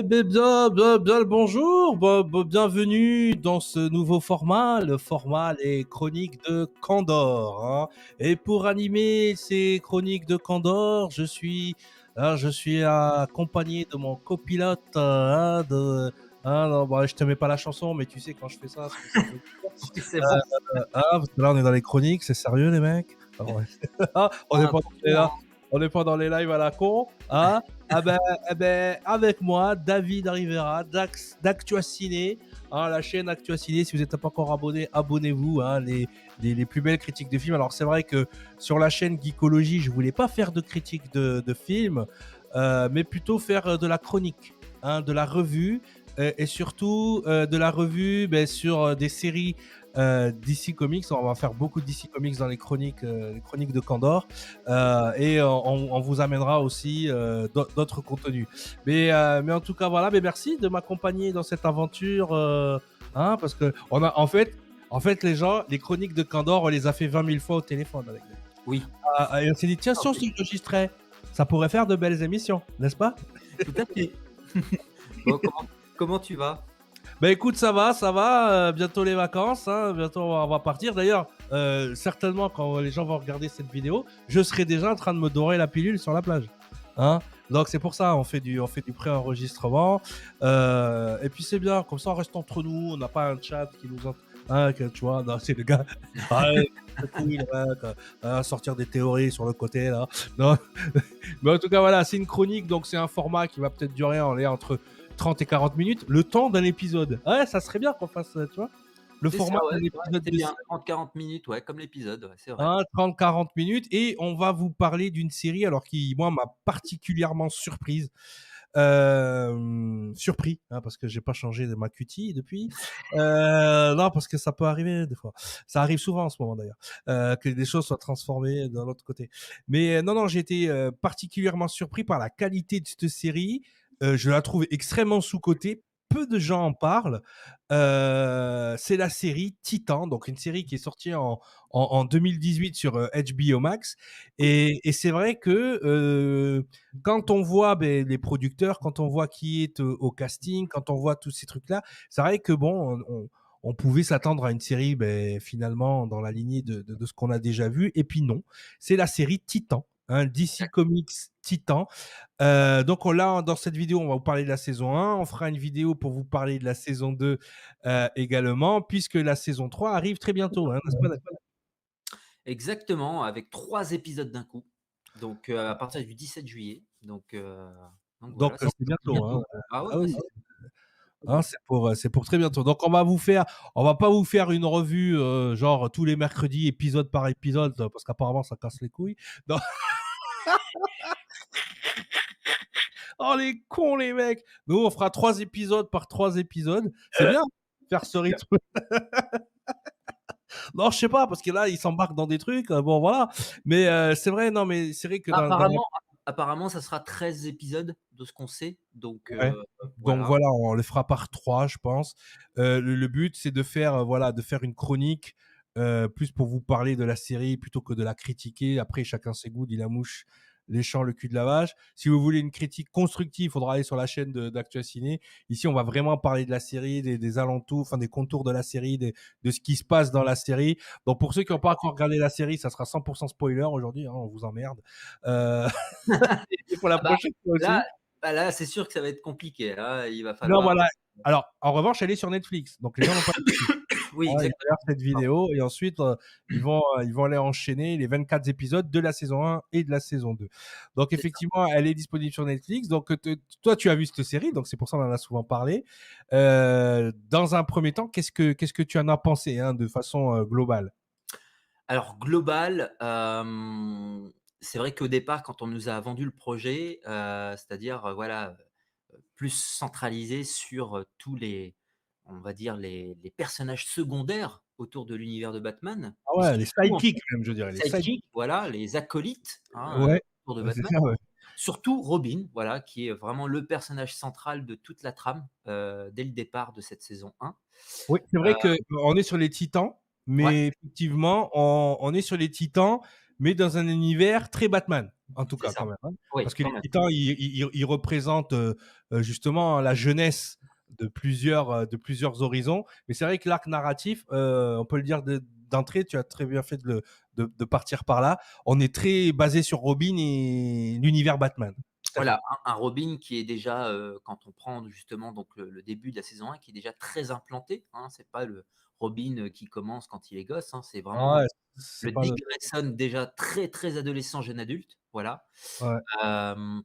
Bien le bonjour, bienvenue dans ce nouveau format, le format Les Chroniques de Candor, hein. Et pour animer ces Chroniques de Candor, je suis accompagné de mon copilote, non, bah, je te mets pas la chanson, mais tu sais quand je fais ça, ce que ça veut dire. Oui, c'est bon. Parce que là, on est dans les chroniques, c'est sérieux, les mecs? Ah ouais. On n'est Ah, pas pas dans les trop, là, hein. on n'est pas dans les lives à la con, hein? Ah ben, avec moi, David Rivera, d'Actua Ciné, hein, la chaîne Actua Ciné. Si vous n'êtes pas encore abonné, abonnez-vous, hein, les plus belles critiques de films. Alors, c'est vrai que sur la chaîne Geekologie, je voulais pas faire de critiques de films, mais plutôt faire de la chronique, hein, de la revue, et surtout de la revue sur des séries DC Comics. On va faire beaucoup de DC Comics dans les chroniques de Candor, et on vous amènera aussi d'autres contenus. Mais en tout cas, voilà, mais merci de m'accompagner dans cette aventure, hein, parce que en fait, les gens, les chroniques de Candor, on les a fait 20 000 fois au téléphone avec nous. Oui, Et on s'est dit, tiens, si on s'enregistrait, ça pourrait faire de belles émissions, n'est-ce pas? tout à fait. Bon, comment tu vas? Bah écoute, ça va, bientôt les vacances, hein, bientôt on va partir. D'ailleurs, certainement quand les gens vont regarder cette vidéo, je serai déjà en train de me dorer la pilule sur la plage, hein. Donc c'est pour ça, on fait du pré-enregistrement, et puis c'est bien, comme ça on reste entre nous, on n'a pas un chat qui nous hein, que, tu vois, non, c'est le gars, ouais, couilles, là, sortir des théories sur le côté là. Non. Mais en tout cas voilà, c'est une chronique, donc c'est un format qui va peut-être durer entre 30 et 40 minutes, le temps d'un épisode. Ouais, ça serait bien qu'on fasse, tu vois, le C'est ça, format ouais, d'un ouais, épisode c'est de bien. série, 30-40 minutes, ouais, comme l'épisode, ouais, c'est vrai. hein, 30-40 minutes, et on va vous parler d'une série alors qui, moi, m'a particulièrement surpris, hein, parce que j'ai pas changé de ma cutie depuis. Non, parce que ça peut arriver des fois. Ça arrive souvent en ce moment d'ailleurs, que des choses soient transformées dans l'autre côté. Mais non, j'ai été particulièrement surpris par la qualité de cette série. Je la trouve extrêmement sous-cotée. Peu de gens en parlent. C'est la série Titan, donc une série qui est sortie en 2018 sur HBO Max. Oui, Et c'est vrai que quand on voit les producteurs, quand on voit qui est au casting, quand on voit tous ces trucs-là, c'est vrai que bon, on pouvait s'attendre à une série finalement dans la lignée de ce qu'on a déjà vu. Et puis non, c'est la série Titan, hein, DC d'accord. Comics Titan. Donc là, dans cette vidéo, on va vous parler de la saison 1. On fera une vidéo pour vous parler de la saison 2 également, puisque la saison 3 arrive très bientôt, hein, n'est-ce pas? Exactement, avec 3 épisodes d'un coup, donc à partir du 17 juillet, donc Donc voilà, c'est c'est pour bientôt, hein. bientôt. Ah ouais, Ah ouais, oui. c'est Hein, c'est pour très bientôt. Donc on va pas vous faire une revue genre tous les mercredis, épisode par épisode, parce qu'apparemment ça casse les couilles. Non. Oh les cons les mecs. Nous on fera 3 épisodes par 3 épisodes. C'est bien faire ce rythme. Non, je sais pas, parce que là ils s'embarquent dans des trucs. Bon voilà. Mais c'est vrai, non, mais c'est vrai que dans la... apparemment, ça sera 13 épisodes de ce qu'on sait, Ouais. Donc voilà. voilà, on le fera par 3, je pense. Le but, c'est de faire, voilà, de faire une chronique, plus pour vous parler de la série plutôt que de la critiquer. Après, chacun ses goûts, dit la mouche, léchant le cul de la vache. Si vous voulez une critique constructive, il faudra aller sur la chaîne d'Actua Ciné. Ici, on va vraiment parler de la série, des alentours, enfin des contours de la série, de ce qui se passe dans la série. Donc pour ceux qui n'ont pas encore regardé la série, ça sera 100% spoiler aujourd'hui, hein, on vous emmerde. Euh, et pour la Ah bah, prochaine fois là aussi. là, c'est sûr que ça va être compliqué, là, il va Non, falloir voilà. Alors, en revanche, elle est sur Netflix, donc les gens n'ont pas Netflix. oui, Ah, ils exactement. regardent cette vidéo et ensuite, ils vont aller enchaîner les 24 épisodes de la saison 1 et de la saison 2. Donc C'est ça. effectivement, elle est disponible sur Netflix. Donc toi, tu as vu cette série, donc c'est pour ça qu'on en a souvent parlé. Dans un premier temps, qu'est-ce que tu en as pensé, hein, de façon globale? Alors global, c'est vrai qu'au départ, quand on nous a vendu le projet, c'est-à-dire, voilà, plus centralisé sur, tous les on va dire les personnages secondaires autour de l'univers de Batman, Ah qui ouais, sont les beaucoup en sidekicks fait, même, je dirais, les les sidekicks. sidekicks, voilà, les acolytes, hein, Ouais, autour de ouais, c'est Batman. ça, ouais. Surtout Robin, voilà, qui est vraiment le personnage central de toute la trame, dès le départ de cette saison 1. Oui, c'est Heu, vrai qu'on est sur les Titans, ouais, mais effectivement, on est sur les Titans, mais dans un univers très Batman, en tout C'est cas ça. quand même, hein. Oui, Parce que quand les même. Titans, ils représentent justement la jeunesse de plusieurs horizons. Mais c'est vrai que l'arc narratif, on peut le dire d'entrée, tu as très bien fait de partir par là. On est très basé sur Robin et l'univers Batman. Tout à fait. Voilà, un Robin qui est déjà, quand on prend justement donc le début de la saison 1 qui est déjà très implanté, hein. C'est pas le Robin, qui commence quand il est gosse, hein. C'est vraiment Ouais, le c'est pas Dick le. Grayson déjà très, très adolescent, jeune adulte, voilà. Ouais. Hem,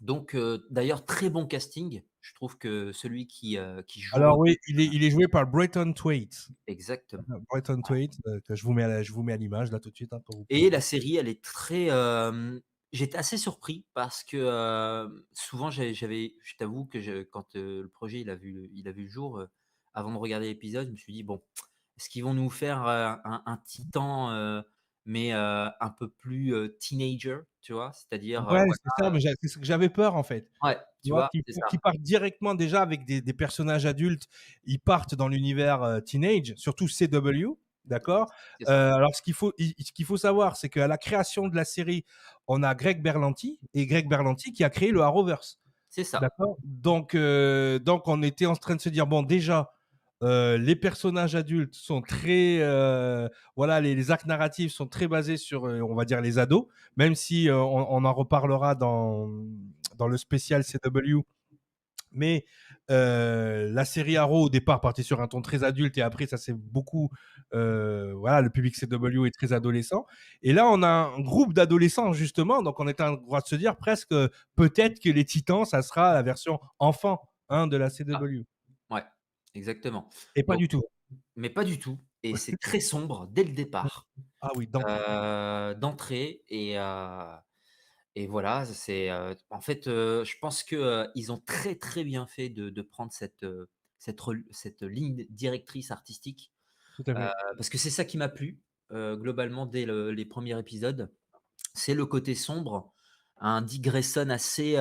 donc d'ailleurs très bon casting. Je trouve que celui qui joue Alors Robin oui, il est joué par Bretton Thwaites. exactement. Bretton Thwaites, que je vous mets à l'image là tout de suite, hein, pour vous Et pointer. la série, elle est très, j'étais assez surpris parce que, souvent je t'avoue que quand, le projet il a vu le jour, avant de regarder l'épisode, je me suis dit: «Bon, est-ce qu'ils vont nous faire, un Titan, mais, un peu plus, teenager?» tu vois? C'est-à-dire, Ouais, voilà, c'est ça, mais c'est ce que j'avais peur en fait. ouais, Tu tu vois? vois? C'est ça, Qu'ils partent directement déjà avec des personnages adultes, ils partent dans l'univers, teenage, surtout CW, d'accord? c'est ça, Alors ce qu'il faut savoir, c'est qu'à la création de la série, on a Greg Berlanti et Greg Berlanti qui a créé le Arrowverse. c'est ça. D'accord. Donc on était en train de se dire bon déjà les personnages adultes sont très voilà les arcs narratifs sont très basés sur on va dire les ados, même si on en reparlera dans le spécial CW, mais la série Arrow au départ partait sur un ton très adulte et après ça c'est beaucoup voilà le public CW est très adolescent et là on a un groupe d'adolescents justement donc on est en droit de se dire presque peut-être que les Titans ça sera la version enfant hein, de la Ah, CW ouais, exactement. et pas Donc du tout. mais pas du tout et c'est très sombre dès le départ, Ah oui d'entrée. d'entrée et voilà, c'est, en fait, je pense que, ils ont très, très bien fait de prendre cette ligne directrice artistique, Tout à fait. parce que c'est ça qui m'a plu, globalement dès les premiers épisodes. C'est le côté sombre, un Dick Grayson assez,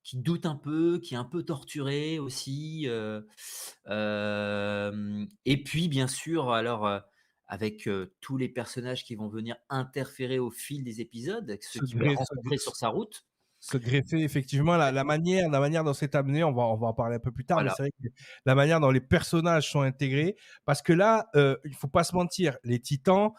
qui doute un peu, qui est un peu torturé aussi, et puis bien sûr alors, avec, tous les personnages qui vont venir interférer au fil des épisodes, ceux se, qu'il va gré- se, rencontrer sur sa route. se greffer effectivement la manière dont c'est amené, on va en parler un peu plus tard, mais Voilà, c'est vrai que la manière dont les personnages sont intégrés, parce que là, il faut pas se mentir, les Titans,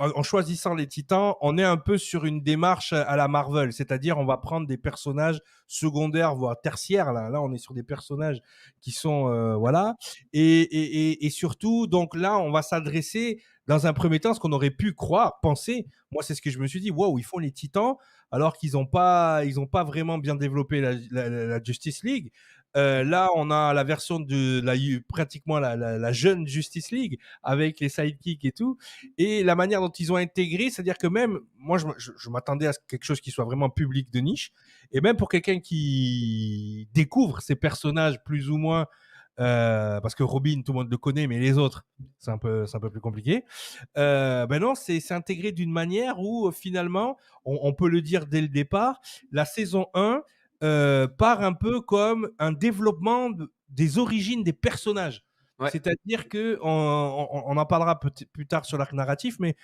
en choisissant les Titans, on est un peu sur une démarche à la Marvel, c'est-à-dire on va prendre des personnages secondaires voire tertiaires. Là, on est sur des personnages qui sont voilà, et surtout donc là, on va s'adresser dans un premier temps, ce qu'on aurait pu croire, penser. Moi, c'est ce que je me suis dit. Waouh, ils font les Titans alors qu'ils ont pas vraiment bien développé la Justice League. Là, on a la version de pratiquement la jeune Justice League avec les sidekicks et tout, et la manière dont ils ont intégré, c'est-à-dire que même moi, je m'attendais à quelque chose qui soit vraiment public de niche, et même pour quelqu'un qui découvre ces personnages plus ou moins, parce que Robin, tout le monde le connaît, mais les autres, c'est un peu plus compliqué. Ben non, c'est intégré d'une manière où finalement, on peut le dire dès le départ, la saison 1 part un peu comme un développement des origines des personnages. ouais, C'est-à-dire que on en parlera peut-être plus tard sur l'arc narratif, mais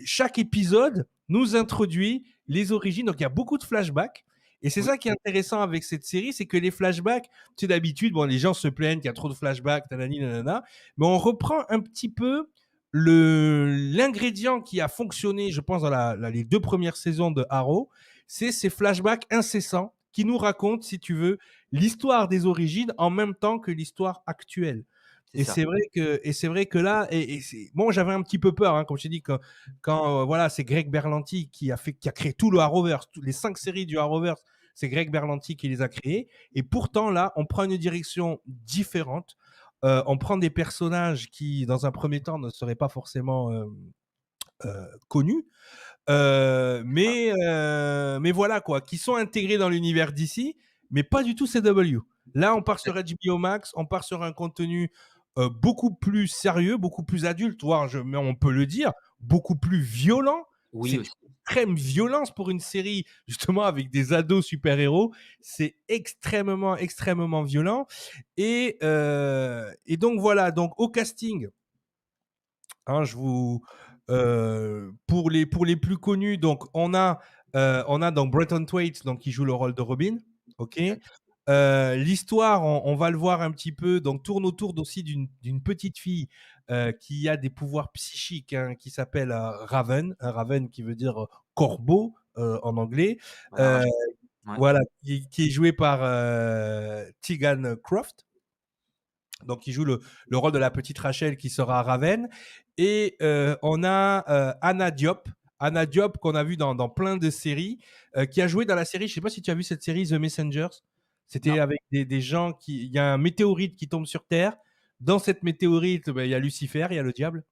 chaque épisode nous introduit les origines. Donc il y a beaucoup de flashbacks. Et c'est oui, ça qui est intéressant avec cette série, c'est que les flashbacks, tu sais, d'habitude, bon, les gens se plaignent qu'il y a trop de flashbacks, nanani, nanana, mais on reprend un petit peu l'ingrédient qui a fonctionné, je pense, dans les 2 premières saisons de Arrow, c'est ces flashbacks incessants qui nous racontent, si tu veux, l'histoire des origines en même temps que l'histoire actuelle. c'est Et ça. c'est vrai que là, bon, j'avais un petit peu peur, hein, comme je t'ai dit, quand voilà, c'est Greg Berlanti qui a créé tout le Arrowverse, les 5 séries du Arrowverse, c'est Greg Berlanti qui les a créées. Et pourtant, là, on prend une direction différente. On prend des personnages qui, dans un premier temps, ne seraient pas forcément connus, mais voilà quoi, qui sont intégrés dans l'univers d'ici, mais pas du tout CW. Là, on part sur HBO Max, on part sur un contenu beaucoup plus sérieux, beaucoup plus adulte, voire, mais on peut le dire, beaucoup plus violent. Oui C'est aussi. une extrême violence pour une série justement avec des ados super-héros. C'est extrêmement, extrêmement violent. Et donc voilà, donc au casting, hein, Pour les plus connus, donc on a donc Bretton Thwaites donc qui joue le rôle de Robin. Ok. Exact. L'histoire, on va le voir un petit peu, donc tourne autour aussi d'une petite fille qui a des pouvoirs psychiques, hein, qui s'appelle Raven, Raven qui veut dire corbeau en anglais. Voilà, Euh, Rachel. Ouais, voilà, qui est joué par Tegan Croft. Donc, il joue le rôle de la petite Rachel qui sera Raven. Et on a Anna Diop. Anna Diop qu'on a vu dans plein de séries, qui a joué dans la série, je ne sais pas si tu as vu cette série The Messengers. C'était non, avec des gens qui... Il y a un météorite qui tombe sur Terre. Dans cette météorite, ben, il y a Lucifer, il y a le diable.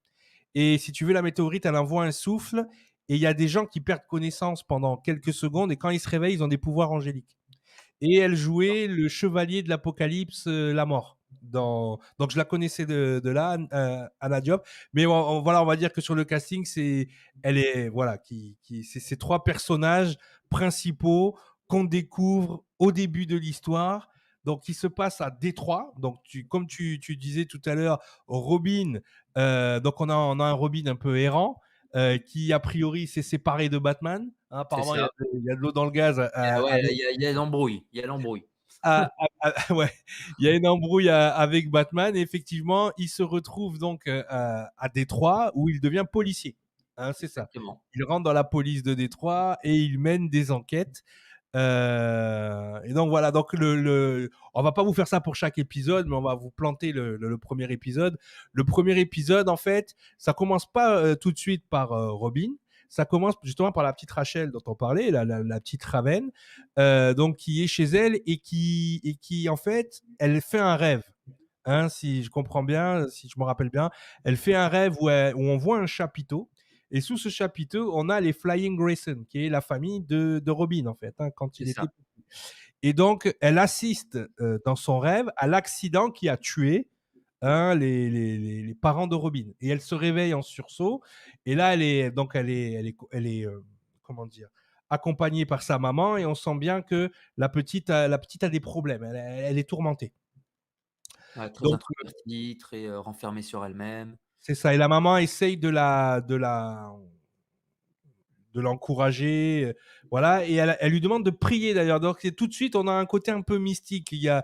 Et si tu veux, la météorite, elle envoie un souffle. Et il y a des gens qui perdent connaissance pendant quelques secondes. Et quand ils se réveillent, ils ont des pouvoirs angéliques. Et elle jouait le chevalier de l'Apocalypse, la mort. Donc je la connaissais de là, Anna Diop. Mais voilà, on va dire que sur le casting, elle est voilà, c'est ces trois personnages principaux qu'on découvre au début de l'histoire. Donc qui se passe à Détroit. Donc comme tu disais tout à l'heure, Robin. Donc on a un Robin un peu errant. Qui a priori s'est séparé de Batman. Hein, c'est apparemment, ça. il y a de l'eau dans le gaz Ouais, il y a l'embrouille, il y a l'embrouille. ouais, il y a une embrouille avec Batman et effectivement, il se retrouve donc à Détroit où il devient policier. Hein, c'est ça. Exactement. Il rentre dans la police de Détroit et il mène des enquêtes. Et donc voilà, donc on va pas vous faire ça pour chaque épisode, mais on va vous planter le premier épisode. Le premier épisode, en fait, ça commence pas tout de suite par Robin. Ça commence justement par la petite Rachel dont on parlait, la petite Raven, donc qui est chez elle et qui en fait, elle fait un rêve. Hein, si je comprends bien, si je me rappelle bien, elle fait un rêve où on voit un chapiteau. Et sous ce chapiteau, on a les Flying Grayson, qui est la famille de Robin, en fait, hein, quand C'est il était ça. petit. Et donc, elle assiste dans son rêve à l'accident qui a tué, hein, les parents de Robin. Et elle se réveille en sursaut. Et là, comment dire, accompagnée par sa maman. Et on sent bien que la petite a des problèmes. Elle est tourmentée. Ouais, très Donc, introvertie, très, renfermée sur elle-même. c'est ça. Et la maman essaye de l'encourager, voilà. Et elle lui demande de prier d'ailleurs. Donc tout de suite, on a un côté un peu mystique. Mmh. Il y a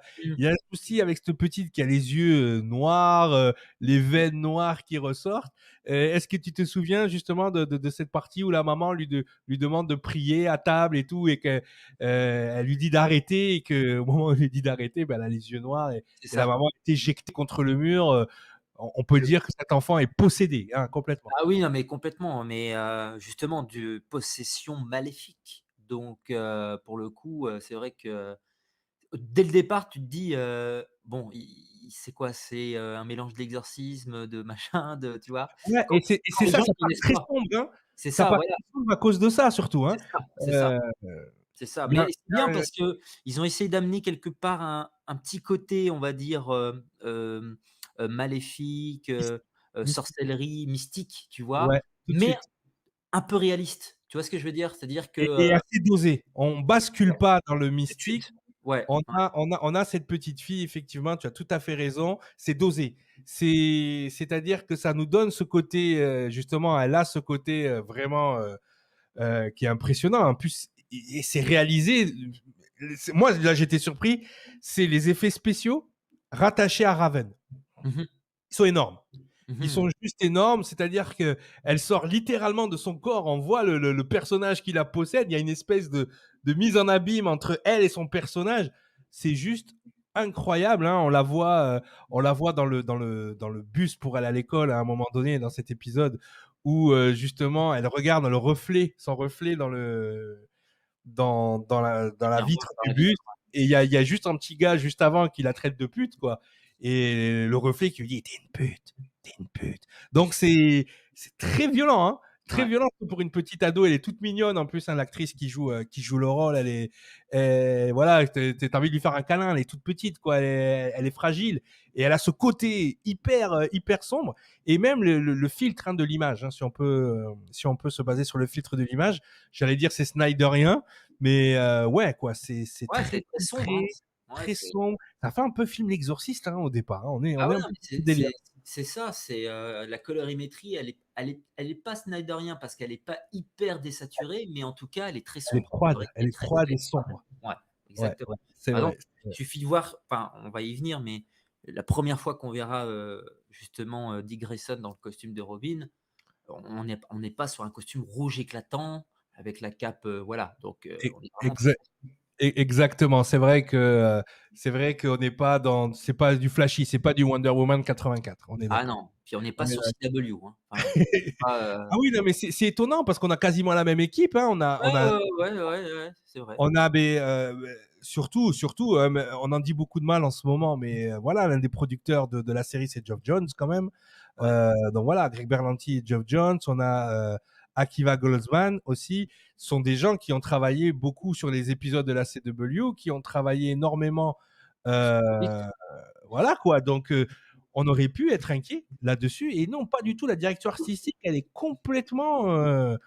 un souci avec cette petite qui a les yeux noirs, les veines noires qui ressortent. Est-ce que tu te souviens justement de cette partie où la maman lui demande de prier à table et tout, et qu'elle elle lui dit d'arrêter, et qu'au moment où elle lui dit d'arrêter, ben, elle a les yeux noirs, C'est et la ça. maman est éjectée contre le mur. On peut Le dire que cet enfant est possédé, hein, complètement. Ah oui, non, mais complètement, mais justement de possession maléfique. Donc pour le coup, c'est vrai que dès le départ, tu te dis, bon, i c'est quoi? C'est, un mélange d'exorcisme, de machin, de tu vois? Ouais, Quand et quand c'est les ça, gens ça part connaissent très pas. sombre, hein. C'est Ça ça, part voilà, très sombre à cause de ça surtout, hein. c'est ça, c'est ça. Heu, C'est ça, il y a mais c'est bien il y a parce qu'ils ont essayé d'amener quelque part un petit côté, on va dire, maléfique, mystique, sorcellerie, mystique, tu vois? ouais, tout de Mais suite, un peu réaliste. Tu vois ce que je veux dire? C'est-à-dire que, et assez dosé. On bascule ouais, pas dans le tout de mystique. suite. Ouais, ouais, On a cette petite fille, effectivement, tu as tout à fait raison, c'est dosé. C'est-à-dire que ça nous donne ce côté, justement, elle a ce côté, vraiment, qui est impressionnant. En plus, et c'est réalisé, moi, là, j'étais surpris, c'est les effets spéciaux rattachés à Raven. mmh mh. Ils sont énormes. Ils Mmh. sont juste énormes, c'est-à-dire qu'elle sort littéralement de son corps, on voit le personnage qui la possède, il y a une espèce de mise en abîme entre elle et son personnage. C'est juste incroyable, hein. On la voit dans le bus pour aller à l'école à un moment donné dans cet épisode où justement elle regarde le reflet, son reflet dans la vitre Dans du la bus, vitre. et il y a juste un petit gars juste avant qui la traite de pute, quoi. Et le reflet qui lui dit: t'es une pute, t'es une pute. Donc c'est très violent, hein, très Ouais. violent pour une petite ado. Elle est toute mignonne en plus, hein, l'actrice qui joue le rôle. Voilà, t'as envie de lui faire un câlin. Elle est toute petite, quoi. Elle est fragile, et elle a ce côté hyper sombre. Et même le filtre, hein, de l'image, hein, si on peut se baser sur le filtre de l'image, j'allais dire c'est Snyderien, mais ouais, quoi, c'est Ouais, très c'est très sombre, hein. filtré, Ouais, très c'est sombre. Ça fait un peu film L'Exorciste, hein, au départ, hein. On est ah on est ouais, un non, peu mais dans ce délire. c'est ça, c'est, la colorimétrie, elle est pas snyderienne parce qu'elle est pas hyper désaturée, mais en tout cas, elle est très sombre. C'est vrai Elle qu'elle est est très, froide très et froide. sombre. Ouais, Ouais, exactement. ouais, c'est Par vrai. exemple, il suffit de voir, enfin, on va y venir, mais la première fois qu'on verra, justement, Dick Grayson dans le costume de Robin, on n'est pas sur un costume rouge éclatant avec la cape, voilà, donc Et on est vraiment exa exactement, c'est vrai qu'on n'est pas dans c'est pas du flashy, c'est pas du Wonder Woman 84, on est ah d'accord. non, puis on n'est pas On est sur CW, hein. Enfin, pas, Ah oui, non, mais c'est étonnant parce qu'on a quasiment la même équipe, hein. ouais, ouais, ouais, ouais, ouais, c'est vrai. On a mais, surtout, on en dit beaucoup de mal en ce moment, mais voilà, l'un des producteurs de la série, c'est Geoff Johns quand même. Ouais, Donc voilà, Greg Berlanti et Geoff Johns. On a Akiva Goldsman aussi. Ce sont des gens qui ont travaillé beaucoup sur les épisodes de la CW, qui ont travaillé énormément. vite. euh, voilà quoi. Donc on aurait pu être inquiet là-dessus. Et non, pas du tout. La direction artistique, elle est complètement de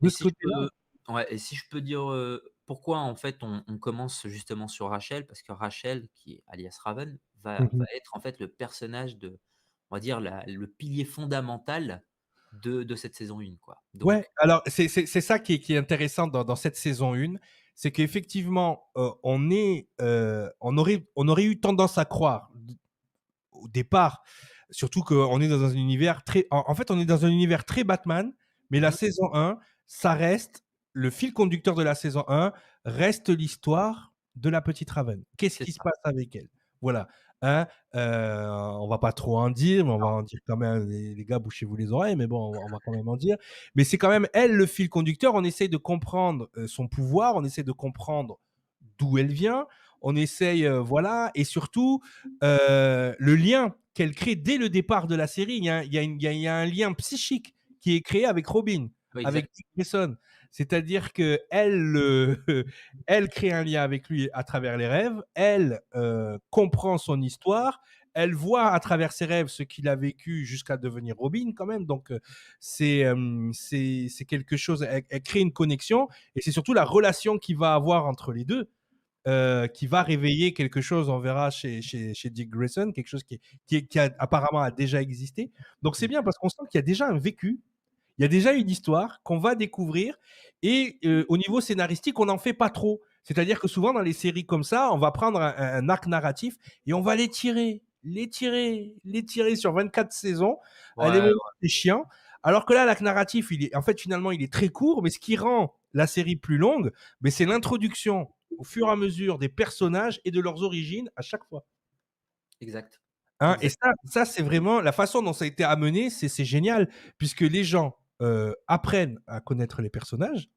Et ce si je côté-là. peux Ouais, et si je peux dire, pourquoi en fait on commence justement sur Rachel? Parce que Rachel, qui est alias Raven, va Mhm. être en fait le personnage de, on va dire, la le pilier fondamental de cette saison 1, quoi. Ouais, Donc alors c'est ça qui est intéressant dans cette saison 1, c'est qu'effectivement, on aurait eu tendance à croire au départ, surtout qu'on est dans un univers très en fait, on est dans un univers très Batman, mais la mmh saison 1, ça reste le fil conducteur de la saison 1 reste l'histoire de la petite Raven. Qu'est-ce c'est qui se ça. passe avec elle? Voilà, hein, on va pas trop en dire, mais on va en dire quand même, les gars, bouchez-vous les oreilles, mais bon, on va quand même en dire. Mais c'est quand même elle le fil conducteur. On essaye de comprendre, son pouvoir, on essaie de comprendre d'où elle vient, on essaye, voilà et surtout, le lien qu'elle crée dès le départ de la série. Il y a un lien psychique qui est créé avec Robin, Ouais, avec exact, Dick Grayson. C'est-à-dire qu'elle, elle crée un lien avec lui à travers les rêves, elle comprend son histoire, elle voit à travers ses rêves ce qu'il a vécu jusqu'à devenir Robin quand même. Donc c'est quelque chose, elle crée une connexion et c'est surtout la relation qu'il va avoir entre les deux qui va réveiller quelque chose, on verra chez Dick Grayson, quelque chose qui a, apparemment a déjà existé. Donc c'est bien exact. parce qu'on sent qu'il y a déjà un vécu, il y a déjà une histoire qu'on va découvrir et au niveau scénaristique, on n'en fait pas trop. C'est-à-dire que souvent dans les séries comme ça, on va prendre un arc narratif et on va l'étirer sur 24 saisons. À des Ouais, moments, c'est chiant. Alors que là, l'arc narratif, en fait, finalement, il est très court, mais ce qui rend la série plus longue, mais c'est l'introduction au fur et à mesure des personnages et de leurs origines à chaque fois. exact, Hein, et exact. ça c'est vraiment la façon dont ça a été amené, c'est génial, puisque les gens apprennent à connaître les personnages,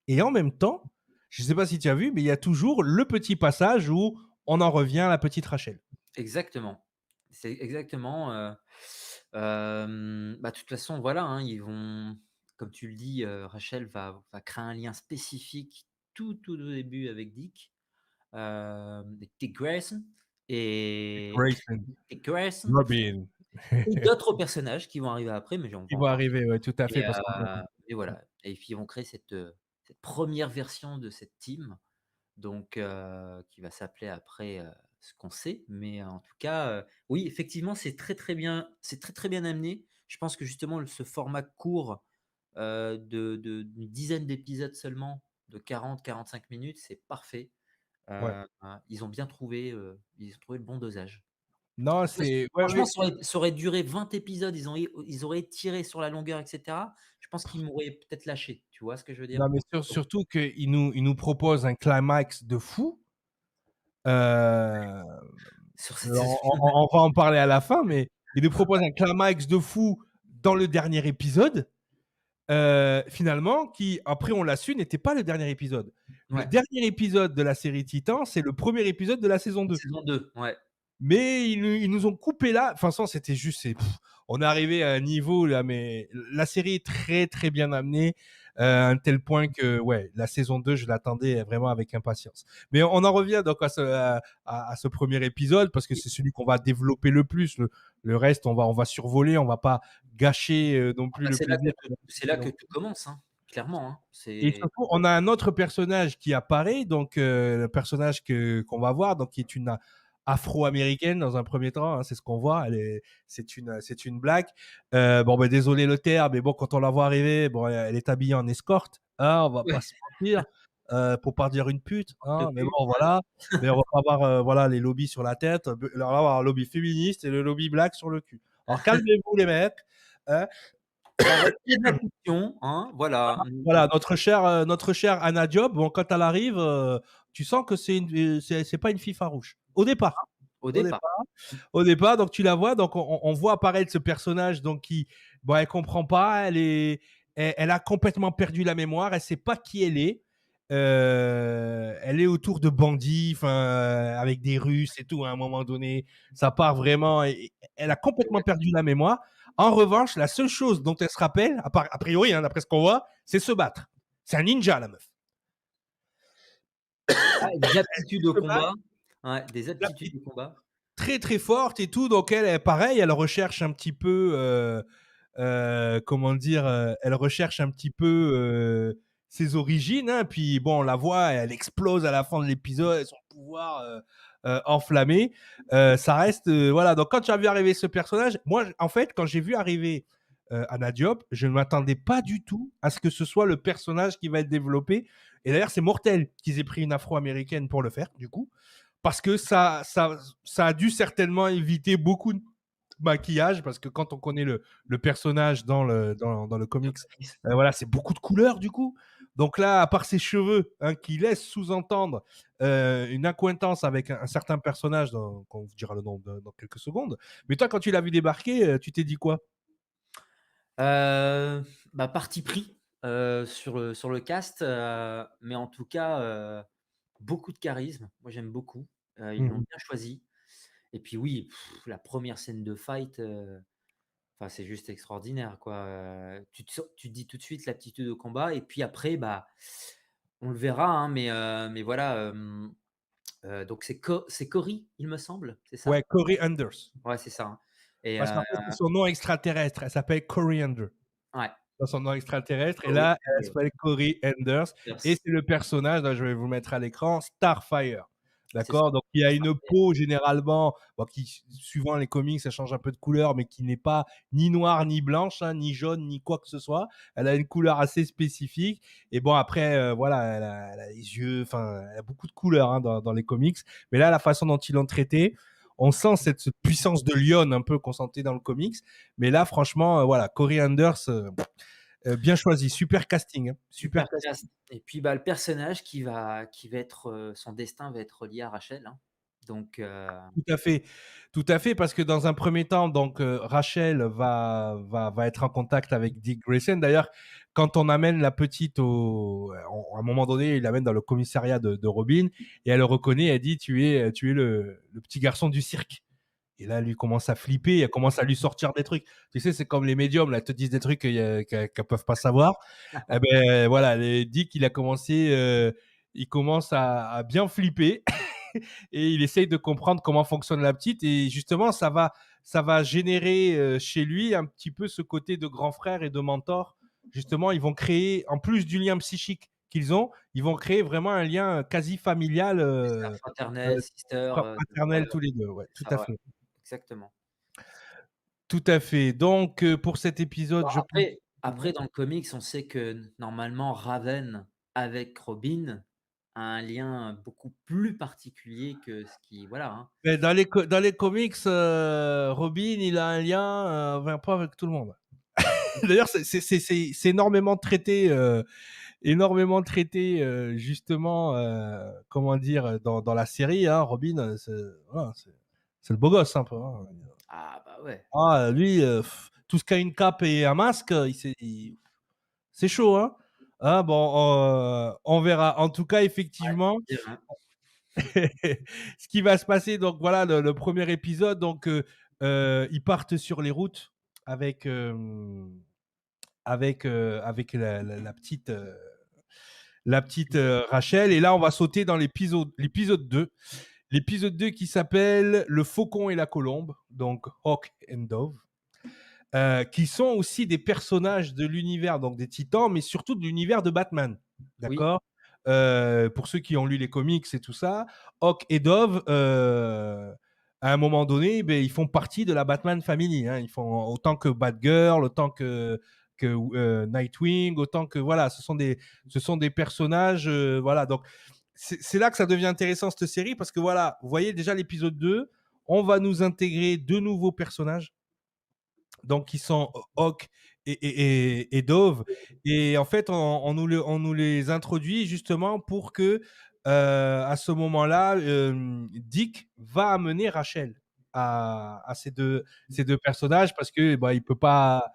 et en même temps, je ne sais pas si tu as vu, mais il y a toujours le petit passage où on en revient à la petite Rachel. Exactement. C'est exactement, bah, de toute façon, voilà, hein, ils vont, comme tu le dis, Rachel va créer un lien spécifique tout au début avec Dick, Dick Grayson et Grayson, Dick Grayson Robin, et d'autres personnages qui vont arriver après, mais on va ils en vont parler. arriver, ouais, tout à fait, Et parce qu'on et voilà, et puis ils vont créer cette 1re version de cette team, donc qui va s'appeler après, ce qu'on sait, mais en tout cas, oui, effectivement, c'est très, très bien amené. Je pense que justement ce format court, d'une dizaine d'épisodes seulement, de 40-45 minutes, c'est parfait. ouais. Ils ont trouvé le bon dosage. Non, Parce que c'est ouais, franchement, ouais. ça aurait duré 20 épisodes, ils auraient tiré sur la longueur et cetera. Je pense qu'ils m'auraient peut-être lâché, tu vois ce que je veux dire? Non, mais surtout qu'il nous propose un climax de fou. Euh, Sur cette saison. on va en parler à la fin, mais il nous propose un climax de fou dans le dernier épisode, finalement, qui, après on l'a su, n'était pas le dernier épisode. Le Ouais, dernier épisode de la série Titan, c'est le premier épisode de la saison 2. saison 2, ouais. Mais ils nous ont coupé là. Enfin, ça, c'était juste. On est arrivé à un niveau là, mais la série est très, très bien amenée. À un tel point que, ouais, la saison 2, je l'attendais vraiment avec impatience. Mais on en revient donc à ce premier épisode parce que c'est celui qu'on va développer le plus. Le reste, on va survoler, on va pas gâcher non Ah plus bah, le plaisir. c'est là que tout commence, hein, clairement, hein. Et C'est surtout, on a un autre personnage qui apparaît, donc le personnage qu'on va voir, donc qui est une afro-américaine dans un premier temps, hein, c'est ce qu'on voit. C'est une blague. Bon, ben désolé le terme, mais bon, quand on la voit arriver, bon, elle est habillée en escorte, hein, on va Ouais, pas se mentir, pour pas dire une pute, de hein, mais cul. bon, voilà. Mais on va pas avoir, voilà, les lobbies sur la tête. Alors là, on va avoir un lobby féministe et le lobby black sur le cul. Alors calmez-vous les mecs, hein. Ça reste que de la fiction, hein, voilà. Voilà, notre chère Anna Diop, bon, quand elle arrive, tu sens que c'est pas une fille farouche. Au départ. Au Au départ. départ. Au départ, donc tu la vois, donc on voit apparaître ce personnage, donc qui, bon, elle comprend pas, elle a complètement perdu la mémoire, elle sait pas qui elle est. Elle est autour de bandits, enfin, avec des Russes et tout. À un moment donné, ça part vraiment. Elle a complètement perdu la mémoire. En revanche, la seule chose dont elle se rappelle, a priori, hein, d'après ce qu'on voit, c'est se battre. C'est un ninja, la meuf. Ah, des aptitudes au Se battre, combat. Ouais, des la aptitudes au combat. très très forte et tout. Donc pareil, elle recherche un petit peu, comment dire, elle recherche un petit peu ses origines. Hein. Puis bon, on la voit, elle explose à la fin de l'épisode, son pouvoir enflammé. Ça reste, voilà. Donc quand tu as vu arriver ce personnage, moi, en fait, quand j'ai vu arriver Anna Diop, je ne m'attendais pas du tout à ce que ce soit le personnage qui va être développé. Et d'ailleurs, c'est mortel qu'ils aient pris une afro-américaine pour le faire, du coup parce que ça a dû certainement éviter beaucoup de maquillage, parce que quand on connaît le personnage dans le comics, voilà, c'est beaucoup de couleurs du coup. Donc là, à part ses cheveux, hein, qui laissent sous-entendre une accointance avec un certain personnage, qu'on vous dira le nom dans quelques secondes. Mais toi, quand tu l'as vu débarquer, tu t'es dit quoi? Heu, Bah, parti pris, sur le cast, mais en tout cas, beaucoup de charisme. Moi, j'aime beaucoup. Ils l'ont Mhm. bien choisi et puis oui, la première scène de fight, enfin, c'est juste extraordinaire, quoi, tu te dis tout de suite l'aptitude au combat et puis après, bah, on le verra, hein, mais voilà, donc c'est Cory, il me semble, c'est ça? Ouais, Corey Anders. Ouais, c'est ça, hein et Parce qu'en fait, c'est son nom extraterrestre. Elle s'appelle Coriander. ouais, Dans son nom extraterrestre. Et Cory, là, elle s'appelle Corey Enders. Et c'est le personnage, là, je vais vous mettre à l'écran, Starfire. c'est ça. D'accord. Donc, il y a une peau généralement, bon, qui, suivant les comics, ça change un peu de couleur, mais qui n'est pas ni noire, ni blanche, hein, ni jaune, ni quoi que ce soit. Elle a une couleur assez spécifique. Et bon, après, voilà, elle a les yeux, enfin, elle a beaucoup de couleurs hein, dans les comics. Mais là, la façon dont ils l'ont traité, on sent cette puissance de lionne un peu qu'on sentait dans le comics. Mais là, franchement, voilà, Corey Anders, bien choisi, super casting, hein, super Super casting. classe et puis, bah, le personnage qui va être, son destin va être lié à Rachel, hein, donc Tout à fait, tout à fait, parce que dans un premier temps, donc Rachel va être en contact avec Dick Grayson. D'ailleurs, quand on amène la petite à un moment donné, il l'amène dans le commissariat de Robin et elle le reconnaît. Elle dit, tu es le petit garçon du cirque. Et là, lui commence à flipper, elle commence à lui sortir des trucs. Tu sais, c'est comme les médiums, là, te disent des trucs qu'elles peuvent pas savoir. Eh ben voilà, Dick, il commence à bien flipper et il essaye de comprendre comment fonctionne la petite. Et justement, ça va générer chez lui un petit peu ce côté de grand frère et de mentor. Justement, ils vont créer, en plus du lien psychique qu'ils ont, ils vont créer vraiment un lien quasi familial, c'est ça, fraternel, sister, ouais, fraternel tous les deux. Ouais, c'est tout ça, à ouais, fait. exactement. Tout à fait. Donc, pour cet Bon épisode, je pense. après dans le comics, on sait que normalement Raven avec Robin a un lien beaucoup plus particulier que ce qui voilà, hein. Mais dans les comics, Robin, il a un lien, enfin, pas avec tout le monde. D'ailleurs, c'est énormément traité justement, comment dire, dans la série. Hein, Robin, voilà, c'est le beau gosse un peu. Hein. Ah bah, ouais. Ah, lui, tout ce qui a une cape et un masque, c'est chaud. Hein. Ah, bon, on verra. En tout cas, effectivement, Dire, hein. ce qui va se passer, donc voilà, le premier épisode, donc ils partent sur les routes avec, avec la petite Rachel, et là on va sauter dans l'épisode 2. L'épisode 2 qui s'appelle Le Faucon et la Colombe, donc Hawk and Dove, qui sont aussi des personnages de l'univers, donc des Titans, mais surtout de l'univers de Batman. Oui, D'accord. pour ceux qui ont lu les comics et tout ça, Hawk et Dove, à un moment donné, ben, ils font partie de la Batman Family. Hein. Ils font autant que Batgirl, autant que Nightwing, autant que voilà, ce sont des personnages, voilà. Donc c'est là que ça devient intéressant cette série parce que voilà, vous voyez déjà l'épisode 2, on va nous intégrer deux nouveaux personnages donc qui sont Hawk et Dove. Et en fait, on nous les introduit justement pour que, à ce moment-là, Dick va amener Rachel à ces deux personnages parce que bah, il peut pas.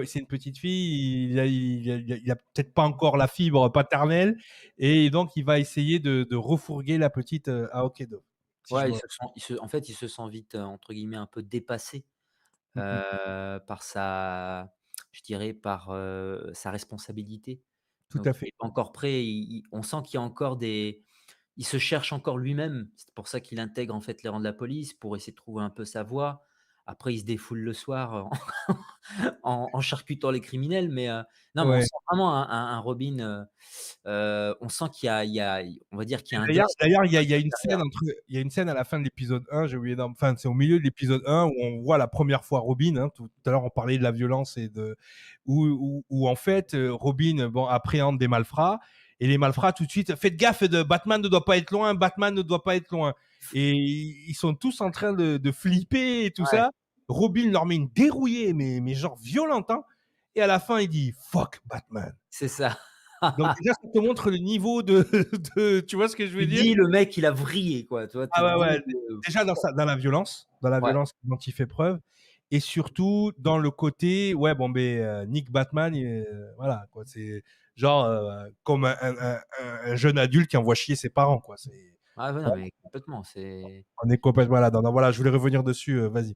C'est une petite fille, il a peut-être pas encore la fibre paternelle, et donc il va essayer de refourguer la petite à Hawk et Dove. Si je Ouais, me... en fait, il se sent vite, entre guillemets, un peu «dépassé», Mm, mm, par sa je dirais par, sa responsabilité. tout Donc à il fait. est pas encore prêt, il on sent qu'il y a encore des il se cherche encore lui-même. C'est pour ça qu'il intègre, en fait, les rangs de la police pour essayer de trouver un peu sa voie. Après, il se défoule le soir en charcutant les criminels, mais non, mais on Ouais. sent vraiment un Robin, on sent qu'il y a on va dire qu'il y a un destin D'ailleurs, il y a derrière. il y a une scène à la fin de l'épisode 1, j'ai oublié enfin, c'est au milieu de l'épisode 1 où on voit la première fois Robin, hein, tout à l'heure on parlait de la violence et de où en fait Robin bon appréhende des malfrats et les malfrats tout de suite faites gaffe de Batman ne doit pas être loin, Batman ne doit pas être loin, et ils sont tous en train de flipper et tout Ouais, ça. Robin leur met une dérouillée mais genre violente, hein, et à la fin il dit fuck Batman. c'est ça. Donc déjà ça te montre le niveau de tu vois ce que je veux Tu dire? dis: «Le mec, il a vrillé», quoi, tu vois? Tu te Ah ouais, dis, ouais. Déjà dans la ouais, violence dont il fait preuve, et surtout dans le côté, ouais, bon, ben, Nick Batman, voilà, quoi. C'est genre comme un jeune adulte qui envoie chier ses parents, quoi. ah ouais, non, mais complètement, c'est On est complètement là. Non, voilà, je voulais revenir dessus. Vas-y.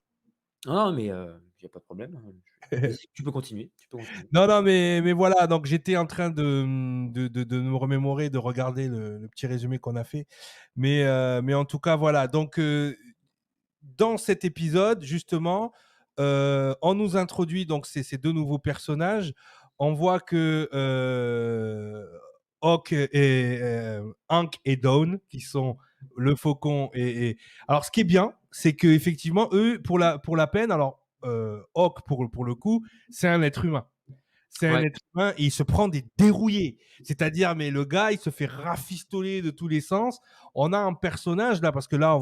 non, non, mais il y a pas de problème, hein, vas-y, tu peux continuer, tu peux continuer. Non, non, mais voilà. Donc j'étais en train de me remémorer, de regarder le petit résumé qu'on a fait. Mais en tout cas, voilà. Donc dans cet épisode, justement, on nous introduit donc ces deux nouveaux personnages. On voit que Hank et Dawn, qui sont le faucon. Alors, ce qui est bien, c'est qu'effectivement, eux, pour la peine, alors, Hawk, pour le coup, c'est un être humain. C'est un Ouais, être humain et il se prend des dérouillés. C'est-à-dire, mais le gars, il se fait rafistoler de tous les sens. On a un personnage là, parce que là,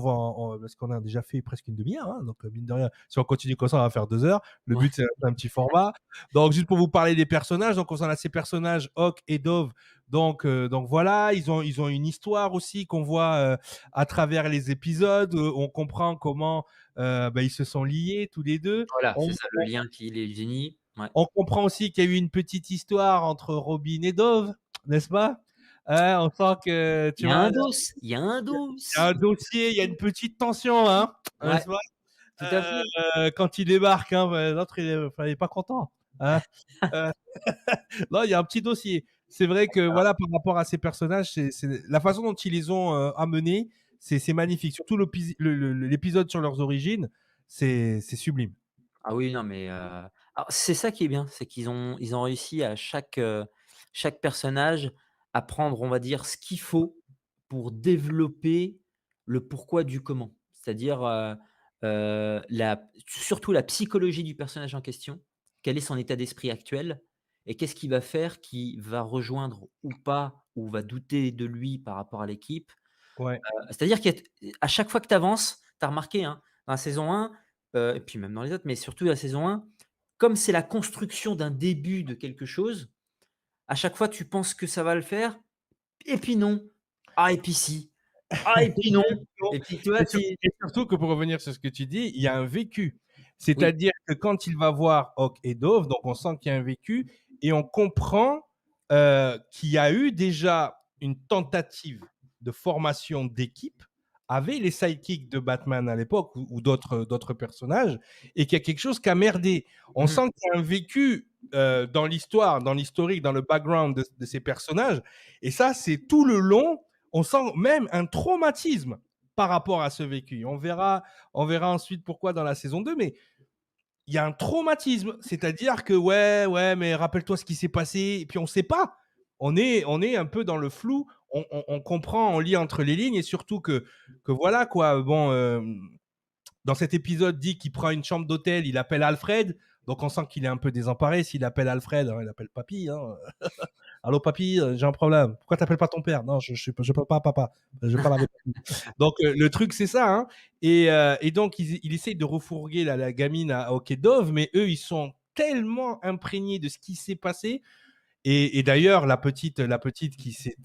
parce qu'on a déjà fait presque une demi-heure. Hein, donc, mine de rien, si on continue comme ça, on va faire 2 heures. Le ouais, but, c'est un petit format. Donc, juste pour vous parler des personnages, donc on a ces personnages, Hawk et Dove. Donc voilà, ils ont une histoire aussi qu'on voit à travers les épisodes. On comprend comment bah, ils se sont liés tous les deux. voilà, On, c'est ça, le lien qui les unit. Ouais. on comprend aussi qu'il y a eu une petite histoire entre Robin et Dove, n'est-ce pas? Hein, on sent que, Il tu y a vois, un dos, il y a un il y a dos. un dossier, il y a une petite tension, hein, Ouais, n'est-ce pas? tout à fait. Quand il débarque, hein, bah, l'autre, enfin, il est pas content, hein. Heu, non, il y a un petit dossier. C'est vrai que, voilà, par rapport à ces personnages, c'est la façon dont ils les ont amenés, c'est magnifique. Surtout l'épisode sur leurs origines, c'est sublime. Ah oui, non, mais alors c'est ça qui est bien, c'est ils ont réussi à chaque personnage à prendre, on va dire, ce qu'il faut pour développer le pourquoi du comment. C'est-à-dire, la surtout la psychologie du personnage en question. Quel est son état d'esprit actuel? Et qu'est-ce qu'il va faire qui va rejoindre ou pas, ou va douter de lui par rapport à l'équipe? Ouais, C'est-à-dire qu'à chaque fois que tu avances, tu as remarqué, hein, dans la saison 1, et puis même dans les autres, mais surtout la saison 1, comme c'est la construction d'un début de quelque chose, à chaque fois tu penses que ça va le faire, et puis non. Ah et puis si. Ah et puis non. Et puis toi tu et surtout que pour revenir sur ce que tu dis, il y a un vécu. oui. C'est-à-dire que quand il va voir Hawk et Dove, donc on sent qu'il y a un vécu et on comprend qu'il y a eu déjà une tentative de formation d'équipe avec les sidekicks de Batman à l'époque ou d'autres personnages, et qu'il y a quelque chose qui a merdé. On Mmh. sent qu'il y a un vécu dans l'histoire, dans l'historique, dans le background de ces personnages, et ça, c'est tout le long. On sent même un traumatisme par rapport à ce vécu. On verra ensuite pourquoi dans la saison 2, mais il y a un traumatisme. C'est-à-dire que, ouais, mais rappelle-toi ce qui s'est passé. Et puis, on ne sait pas. on est un peu dans le flou. On comprend, on lit entre les lignes et surtout que voilà quoi. Bon, dans cet épisode, dit qu'il prend une chambre d'hôtel, il appelle Alfred. Donc on sent qu'il est un peu désemparé. S'il appelle Alfred, hein, il appelle papy. Hein. Allô papy, j'ai un problème. Pourquoi t'appelles pas ton père? Non, je parle pas à papa. Je parle avec papy. Donc le truc c'est ça. Hein. Et donc il essaye de refourguer la gamine au quai Dove, mais eux ils sont tellement imprégnés de ce qui s'est passé. Et d'ailleurs la petite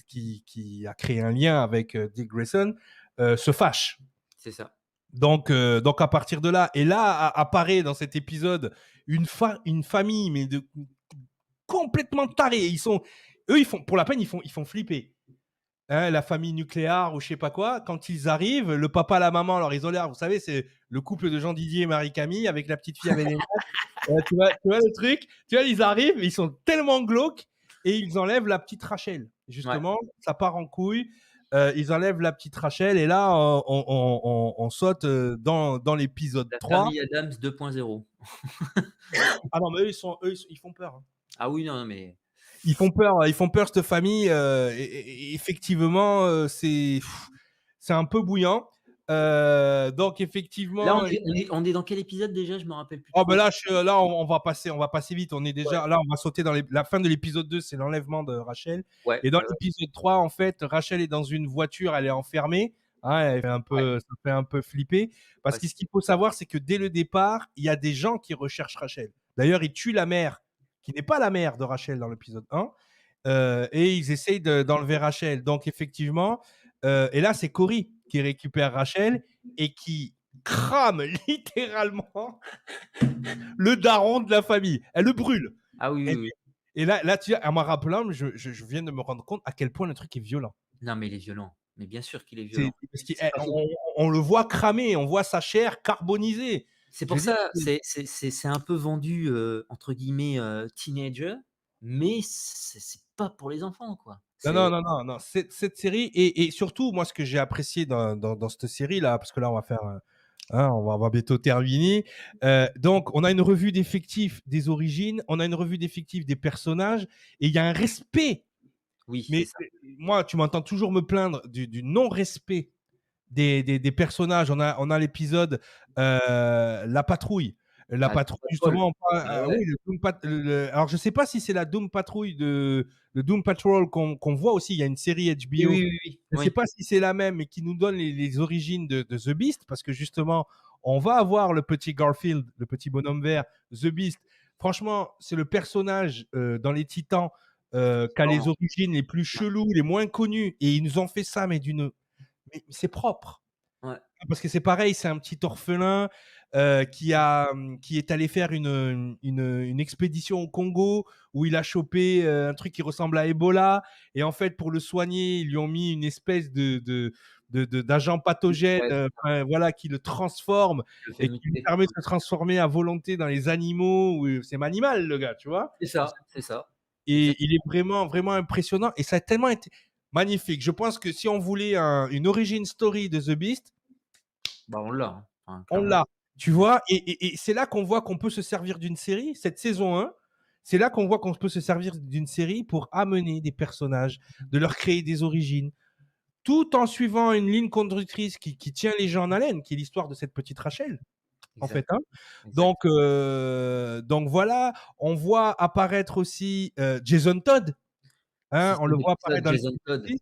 qui a créé un lien avec Dick Grayson se fâche. C'est ça. Donc à partir de là, et là apparaît dans cet épisode une famille, mais complètement tarés. Eux, pour la peine, ils font flipper. Hein, la famille nucléaire ou je sais pas quoi. Quand ils arrivent, le papa, la maman, alors ils ont l'air, vous savez, c'est le couple de Jean Didier et Marie-Camille avec la petite fille avec les tu vois le truc. Tu vois, ils arrivent, ils sont tellement glauques et ils enlèvent la petite Rachel. Ouais. Justement, ça part en couille. Ils enlèvent la petite Rachel et là, on saute dans l'épisode La 3. famille Adams 2.0. Ah non, mais ils font peur. Hein. Ah oui, non, mais Ils font peur cette famille. Effectivement, c'est un peu bouillant. Donc là, effectivement, on est dans quel épisode déjà? Je me rappelle plus oh ben trop. là, on va passer vite. On est Ouais, déjà là, on va sauter dans la fin de l'épisode 2, c'est l'enlèvement de Rachel. ouais, Et dans ouais, ouais, l'épisode 3, en fait, Rachel est dans une voiture, elle est enfermée. Hein, ouais, ça fait un peu flipper. Parce ouais, que ce qu'il faut savoir, c'est que dès le départ, il y a des gens qui recherchent Rachel. D'ailleurs, ils tuent la mère, qui n'est pas la mère de Rachel dans l'épisode 1. Et ils essayent d'enlever Rachel. Donc effectivement, et là, c'est Cory qui récupère Rachel et qui crame littéralement le daron de la famille. Elle le brûle. ah oui, Et, oui, oui. et là, tu vois, en m'en rappelant, je viens de me rendre compte à quel point le truc est violent. Non, mais il est violent. Mais bien sûr qu'il est C'est violent. parce C'est pas faux. on le voit cramer, on voit sa chair carbonisée. C'est Je pour veux dire, ça, c'est un peu vendu, entre guillemets, «teenager», mais c'est pas pour les enfants, quoi. non, non, C'est non, non, non. Cette série et surtout, moi, ce que j'ai apprécié dans cette série-là, parce que là, on va faire, hein, on va bientôt terminer. Donc, on a une revue d'effectifs des origines, on a une revue d'effectifs des personnages, et il y a un respect. oui, c'est Mais ça. moi, tu m'entends toujours me plaindre du non-respect des personnages. On a l'épisode La Patrouille. La Ah, Patrouille, Paul. justement, Ah ouais. oui, alors je sais pas si c'est la Doom Patrouille le Doom Patrol qu'on voit aussi. Il y a une série Oui, HBO. oui, oui, oui. Je sais Oui, pas si c'est la même, mais qui nous donne les origines de The Beast, parce que justement, on va avoir le petit Garfield, le petit bonhomme vert, The Beast. Franchement, c'est le personnage dans les Titans qui a les vraiment. origines les plus Ouais, cheloues, les moins connues, et ils nous ont fait ça, mais c'est propre. ouais, Parce que c'est pareil, c'est un petit orphelin qui est allé faire une expédition au Congo où il a chopé un truc qui ressemble à Ebola. Et en fait, pour le soigner, ils lui ont mis une espèce d'agent pathogène, ouais, enfin, voilà, qui le transforme je le fais et qui lui muter. permet de se transformer à volonté dans les animaux. C'est animal, le gars, tu vois. C'est ça, Et il exactement. est vraiment, vraiment impressionnant. Et ça a tellement été magnifique. Je pense que si on voulait une origin story de The Beast, Bah, on l'a, hein, enfin, on clairement. l'a, tu vois. Et c'est là qu'on voit qu'on peut se servir d'une série, cette saison 1. C'est là qu'on voit qu'on peut se servir d'une série pour amener des personnages, de leur créer des origines, tout en suivant une ligne conductrice qui tient les gens en haleine, qui est l'histoire de cette petite Rachel, en fait. Exact, Hein. exact. Donc voilà, on voit apparaître aussi Jason Todd. Si Hein, on c'est le voit apparaître l'épisode dans Jason Todd. les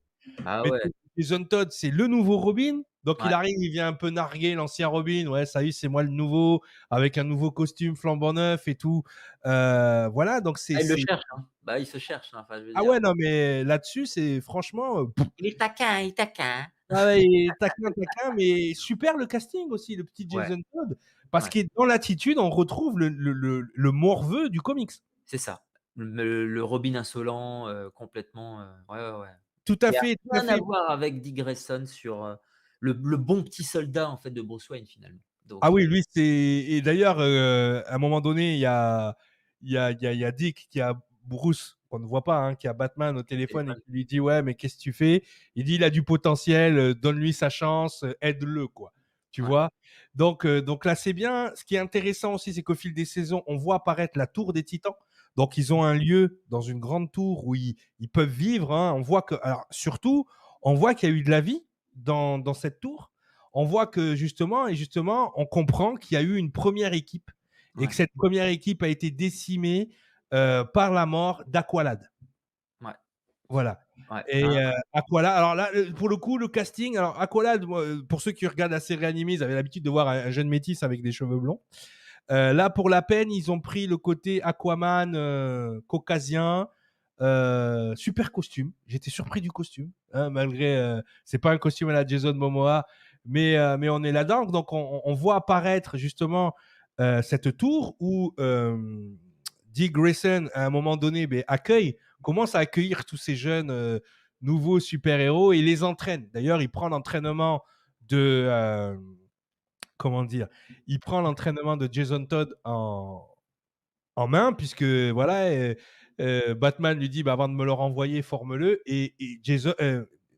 Ah mais ouais, Jason Todd, c'est le nouveau Robin. Donc il ouais. arrive, il vient un peu narguer l'ancien Robin. Ouais, ça y est, c'est moi le nouveau, avec un nouveau costume flambant neuf et tout. Voilà, donc Ah, il le cherche, hein. Bah, il se cherche, hein, enfin, je veux ah dire. ouais, non, mais là-dessus, c'est franchement, Il est taquin, il est taquin. ah ouais, et taquin, taquin, mais super le casting aussi, le petit Ouais, Jason Todd. Parce ouais, que dans l'attitude, on retrouve le morveux du comics. c'est ça. Le Robin insolent, complètement, ouais, ouais, ouais. Tout à Qui a fait, tout à rien à fait. voir avec Dick Grayson sur, le bon petit soldat, en fait, de Bruce Wayne, finalement. Ah Donc oui, lui, c'est et d'ailleurs, à un moment donné, il y a Dick qui a Bruce, qu'on ne voit pas, hein, qui a Batman au téléphone et téléphone. qui lui dit: «Ouais, mais qu'est-ce que tu fais?» Il dit: «Il a du potentiel, donne-lui sa chance, aide-le, quoi». Tu Ouais, vois? Donc là, c'est bien. Ce qui est intéressant aussi, c'est qu'au fil des saisons, on voit apparaître la Tour des Titans. Donc, ils ont un lieu dans une grande tour où ils peuvent vivre. Hein. On voit que, alors, surtout, on voit qu'il y a eu de la vie dans cette tour. On voit que justement, on comprend qu'il y a eu une première équipe et que Ouais, cette première équipe a été décimée par la mort d'Aqualad. ouais, Voilà. ouais. Et Aqualad, alors là, pour le coup, le casting, alors Aqualad, pour ceux qui regardent la série animée, ils avaient l'habitude de voir un jeune métis avec des cheveux blonds. Là, pour la peine, ils ont pris le côté Aquaman caucasien, super costume. J'étais surpris du costume, hein, malgré c'est pas un costume à la Jason Momoa, mais on est là-dedans. Donc on voit apparaître justement cette tour où Dick Grayson, à un moment donné, commence à accueillir tous ces jeunes nouveaux super-héros et les entraîne. D'ailleurs, il prend l'entraînement de comment dire, il prend l'entraînement de Jason Todd en main, puisque voilà, Batman lui dit bah, avant de me le renvoyer, forme-le. Et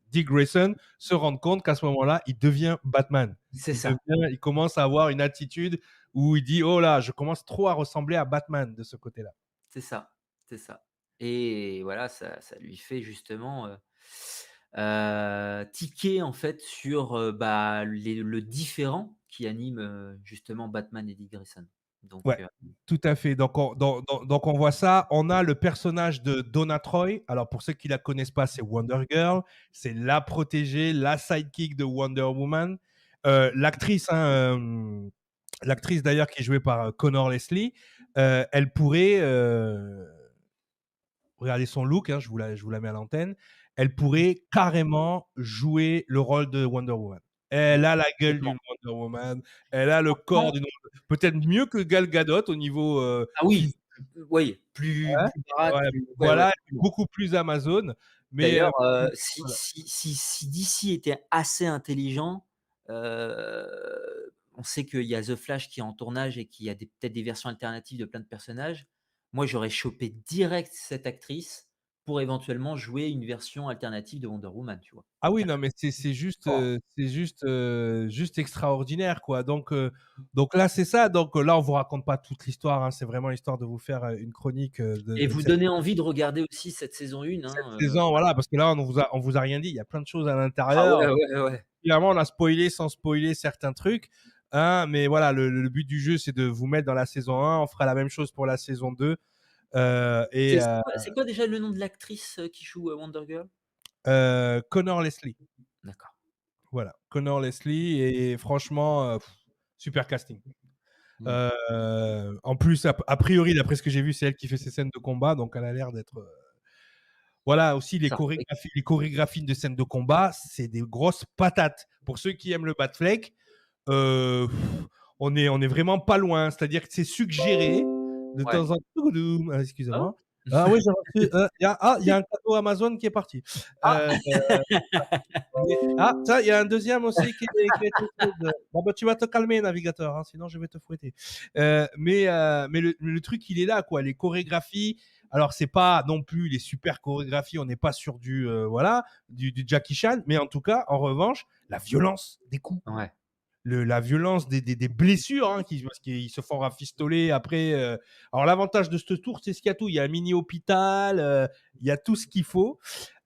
Dick Grayson se rend compte qu'à ce moment-là, il devient Batman. C'est ça, Il commence à avoir une attitude où il dit oh là, je commence trop à ressembler à Batman de ce côté-là. c'est ça, c'est ça. Et voilà, ça lui fait justement, tiquer en fait sur, bah, le différent qui anime, justement Batman et Dick Grayson. Donc, Ouais, tout à fait. Donc on voit ça. On a le personnage de Donna Troy. Alors pour ceux qui la connaissent pas, c'est Wonder Girl. C'est la protégée, la sidekick de Wonder Woman. L'actrice, hein, l'actrice d'ailleurs qui est jouée par Connor Leslie, elle pourrait, regardez son look, hein, je vous la mets à l'antenne, elle pourrait carrément jouer le rôle de Wonder Woman. Elle a la gueule d'une complètement. Wonder Woman, elle a le corps Franchement, d'une peut-être mieux que Gal Gadot au niveau ah oui, physique. oui, plus baraque, Ouais, plus ouais, ouais, voilà, complètement. beaucoup plus Amazon, mais D'ailleurs, voilà. si DC était assez intelligent, on sait qu'il y a The Flash qui est en tournage et qu'il y a peut-être des versions alternatives de plein de personnages. Moi, j'aurais chopé direct cette actrice pour éventuellement jouer une version alternative de Wonder Woman, tu vois? Ah oui, non, Carrément. mais Fort. juste extraordinaire, quoi. Donc là, c'est ça. Donc là, on vous raconte pas toute l'histoire, hein. C'est vraiment histoire de vous faire une chronique Et de vous cette donner envie de regarder aussi cette saison 1, cette hein, saison, voilà, parce que là, on vous a rien dit. Il y a plein de choses à ah l'intérieur. ouais, ouais, ouais. Clairement, on a spoilé sans spoiler certains trucs, hein, mais voilà, le but du jeu, c'est de vous mettre dans la saison 1. On fera la même chose pour la saison 2. Et C'est quoi déjà le nom de l'actrice, qui joue, Wonder Girl? Connor Leslie. D'accord. Voilà, Connor Leslie. Et franchement, super casting. Mmh. En plus, a priori, d'après ce que j'ai vu, c'est elle qui fait ses scènes de combat, donc elle a l'air d'être. Voilà, aussi Ça les chorégraphies de scènes de combat, c'est des grosses patates. Pour ceux qui aiment le Batfleck, euh, on est vraiment pas loin. C'est-à-dire que c'est suggéré de ouais. temps en temps. Ah? Excusez-moi. Ah oui, j'ai reçu. Il y a un cadeau Amazon qui est parti. Ah! Euh, ça, il y a un deuxième aussi qui a été fait bon, bah, tu vas te calmer, navigateur, hein, sinon je vais te fouetter. Mais le truc, il est là, quoi. Les chorégraphies, alors c'est pas non plus les super chorégraphies, on n'est pas sur du Jackie Chan, mais en tout cas, en revanche, la violence des coups, Ouais. la violence des blessures, hein, parce qu'ils se font rafistoler après. Alors l'avantage de ce tour, c'est ce qu'il y a tout. Il y a un mini hôpital, il y a tout ce qu'il faut.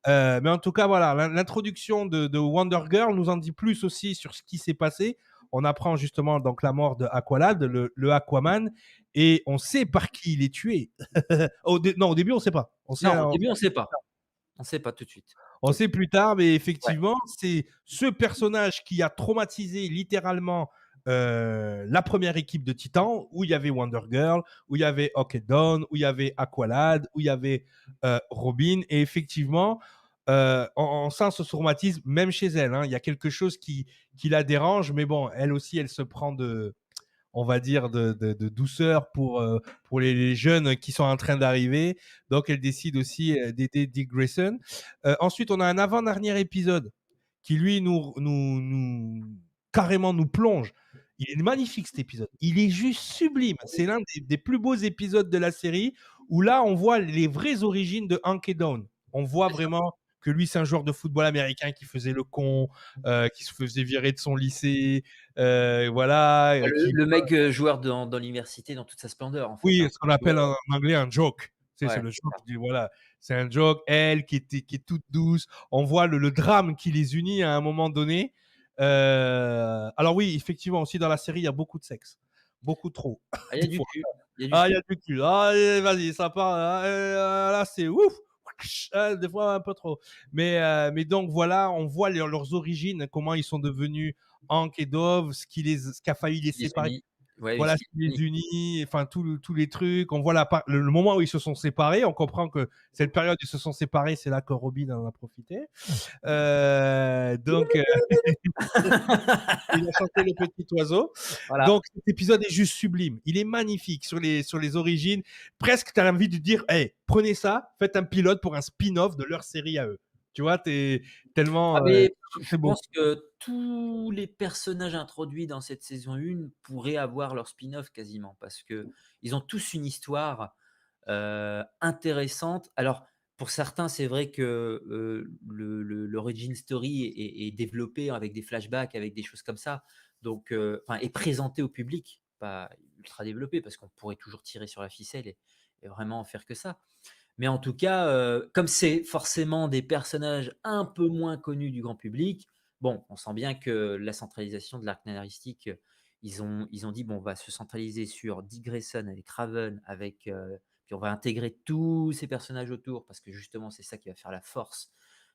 Mais en tout cas, voilà, l'introduction de Wonder Girl nous en dit plus aussi sur ce qui s'est passé. On apprend justement donc la mort de Aqualad, le Aquaman, et on sait par qui il est tué. Non, au début, on sait pas. Non, au début, on sait pas. On sait pas tout de suite. On sait plus tard, mais Ouais, effectivement, c'est ce personnage qui a traumatisé littéralement la première équipe de Titans, où il y avait Wonder Girl, où il y avait Hawk Dawn, où il y avait Aqualad, où il y avait Robin. Et effectivement, on sent ce traumatisme même chez elle. Hein. Il y a quelque chose qui la dérange, mais bon, elle aussi, elle se prend on va dire, de douceur pour les jeunes qui sont en train d'arriver. Donc, elle décide aussi d'aider Dick Grayson. Ensuite, on a un avant-dernier épisode qui, lui, carrément nous plonge. Il est magnifique, cet épisode. Il est juste sublime. C'est l'un des plus beaux épisodes de la série où là, on voit les vraies origines de Hank Down. On voit c'est ça. vraiment que lui, c'est un joueur de football américain qui faisait le con, qui se faisait virer de son lycée, voilà, Bah, qui le mec, joueur dans l'université dans toute sa splendeur, en fait, oui, hein. ce qu'on appelle en anglais un joke. C'est Ouais, le c'est joke, ça. voilà, c'est un joke. Elle qui est toute douce. On voit le drame qui les unit à un moment donné. Alors oui, effectivement, aussi dans la série, il y a beaucoup de sexe. Beaucoup trop, Ah, il y a des du fois. cul, il y a du Ah, il y cul. a du cul. Ah, allez, vas-y, ça part. Là, c'est ouf. Des fois, un peu trop. Mais donc, voilà, on voit leurs origines, comment ils sont devenus Hank et Dove, ce qui a failli les Ce qui les séparer. unit. Ouais, Voilà ce ce qui qui les les unit. unit, enfin tous les trucs. On voit le moment où ils se sont séparés. On comprend que cette période où ils se sont séparés, c'est là que Robin en a profité. Donc, il a chanté le petit oiseau. Voilà. Donc cet épisode est juste sublime. Il est magnifique sur les origines. Presque, tu as envie de dire, hey, prenez ça, faites un pilote pour un spin-off de leur série à eux. Tu vois, t'es Ah tellement, mais je c'est beau. pense que tous les personnages introduits dans cette saison 1 pourraient avoir leur spin-off quasiment parce qu'ils ont tous une histoire, intéressante. Alors pour certains, c'est vrai que, l'origin story est développé avec des flashbacks, avec des choses comme ça, donc enfin est présenté au public, pas ultra développé parce qu'on pourrait toujours tirer sur la ficelle et vraiment en faire que ça. Mais en tout cas, comme c'est forcément des personnages un peu moins connus du grand public, bon, on sent bien que la centralisation de l'arc scénaristique, ils ont dit: «Bon, on va se centraliser sur Dick Grayson avec Raven, avec, puis on va intégrer tous ces personnages autour», parce que justement, c'est ça qui va faire la force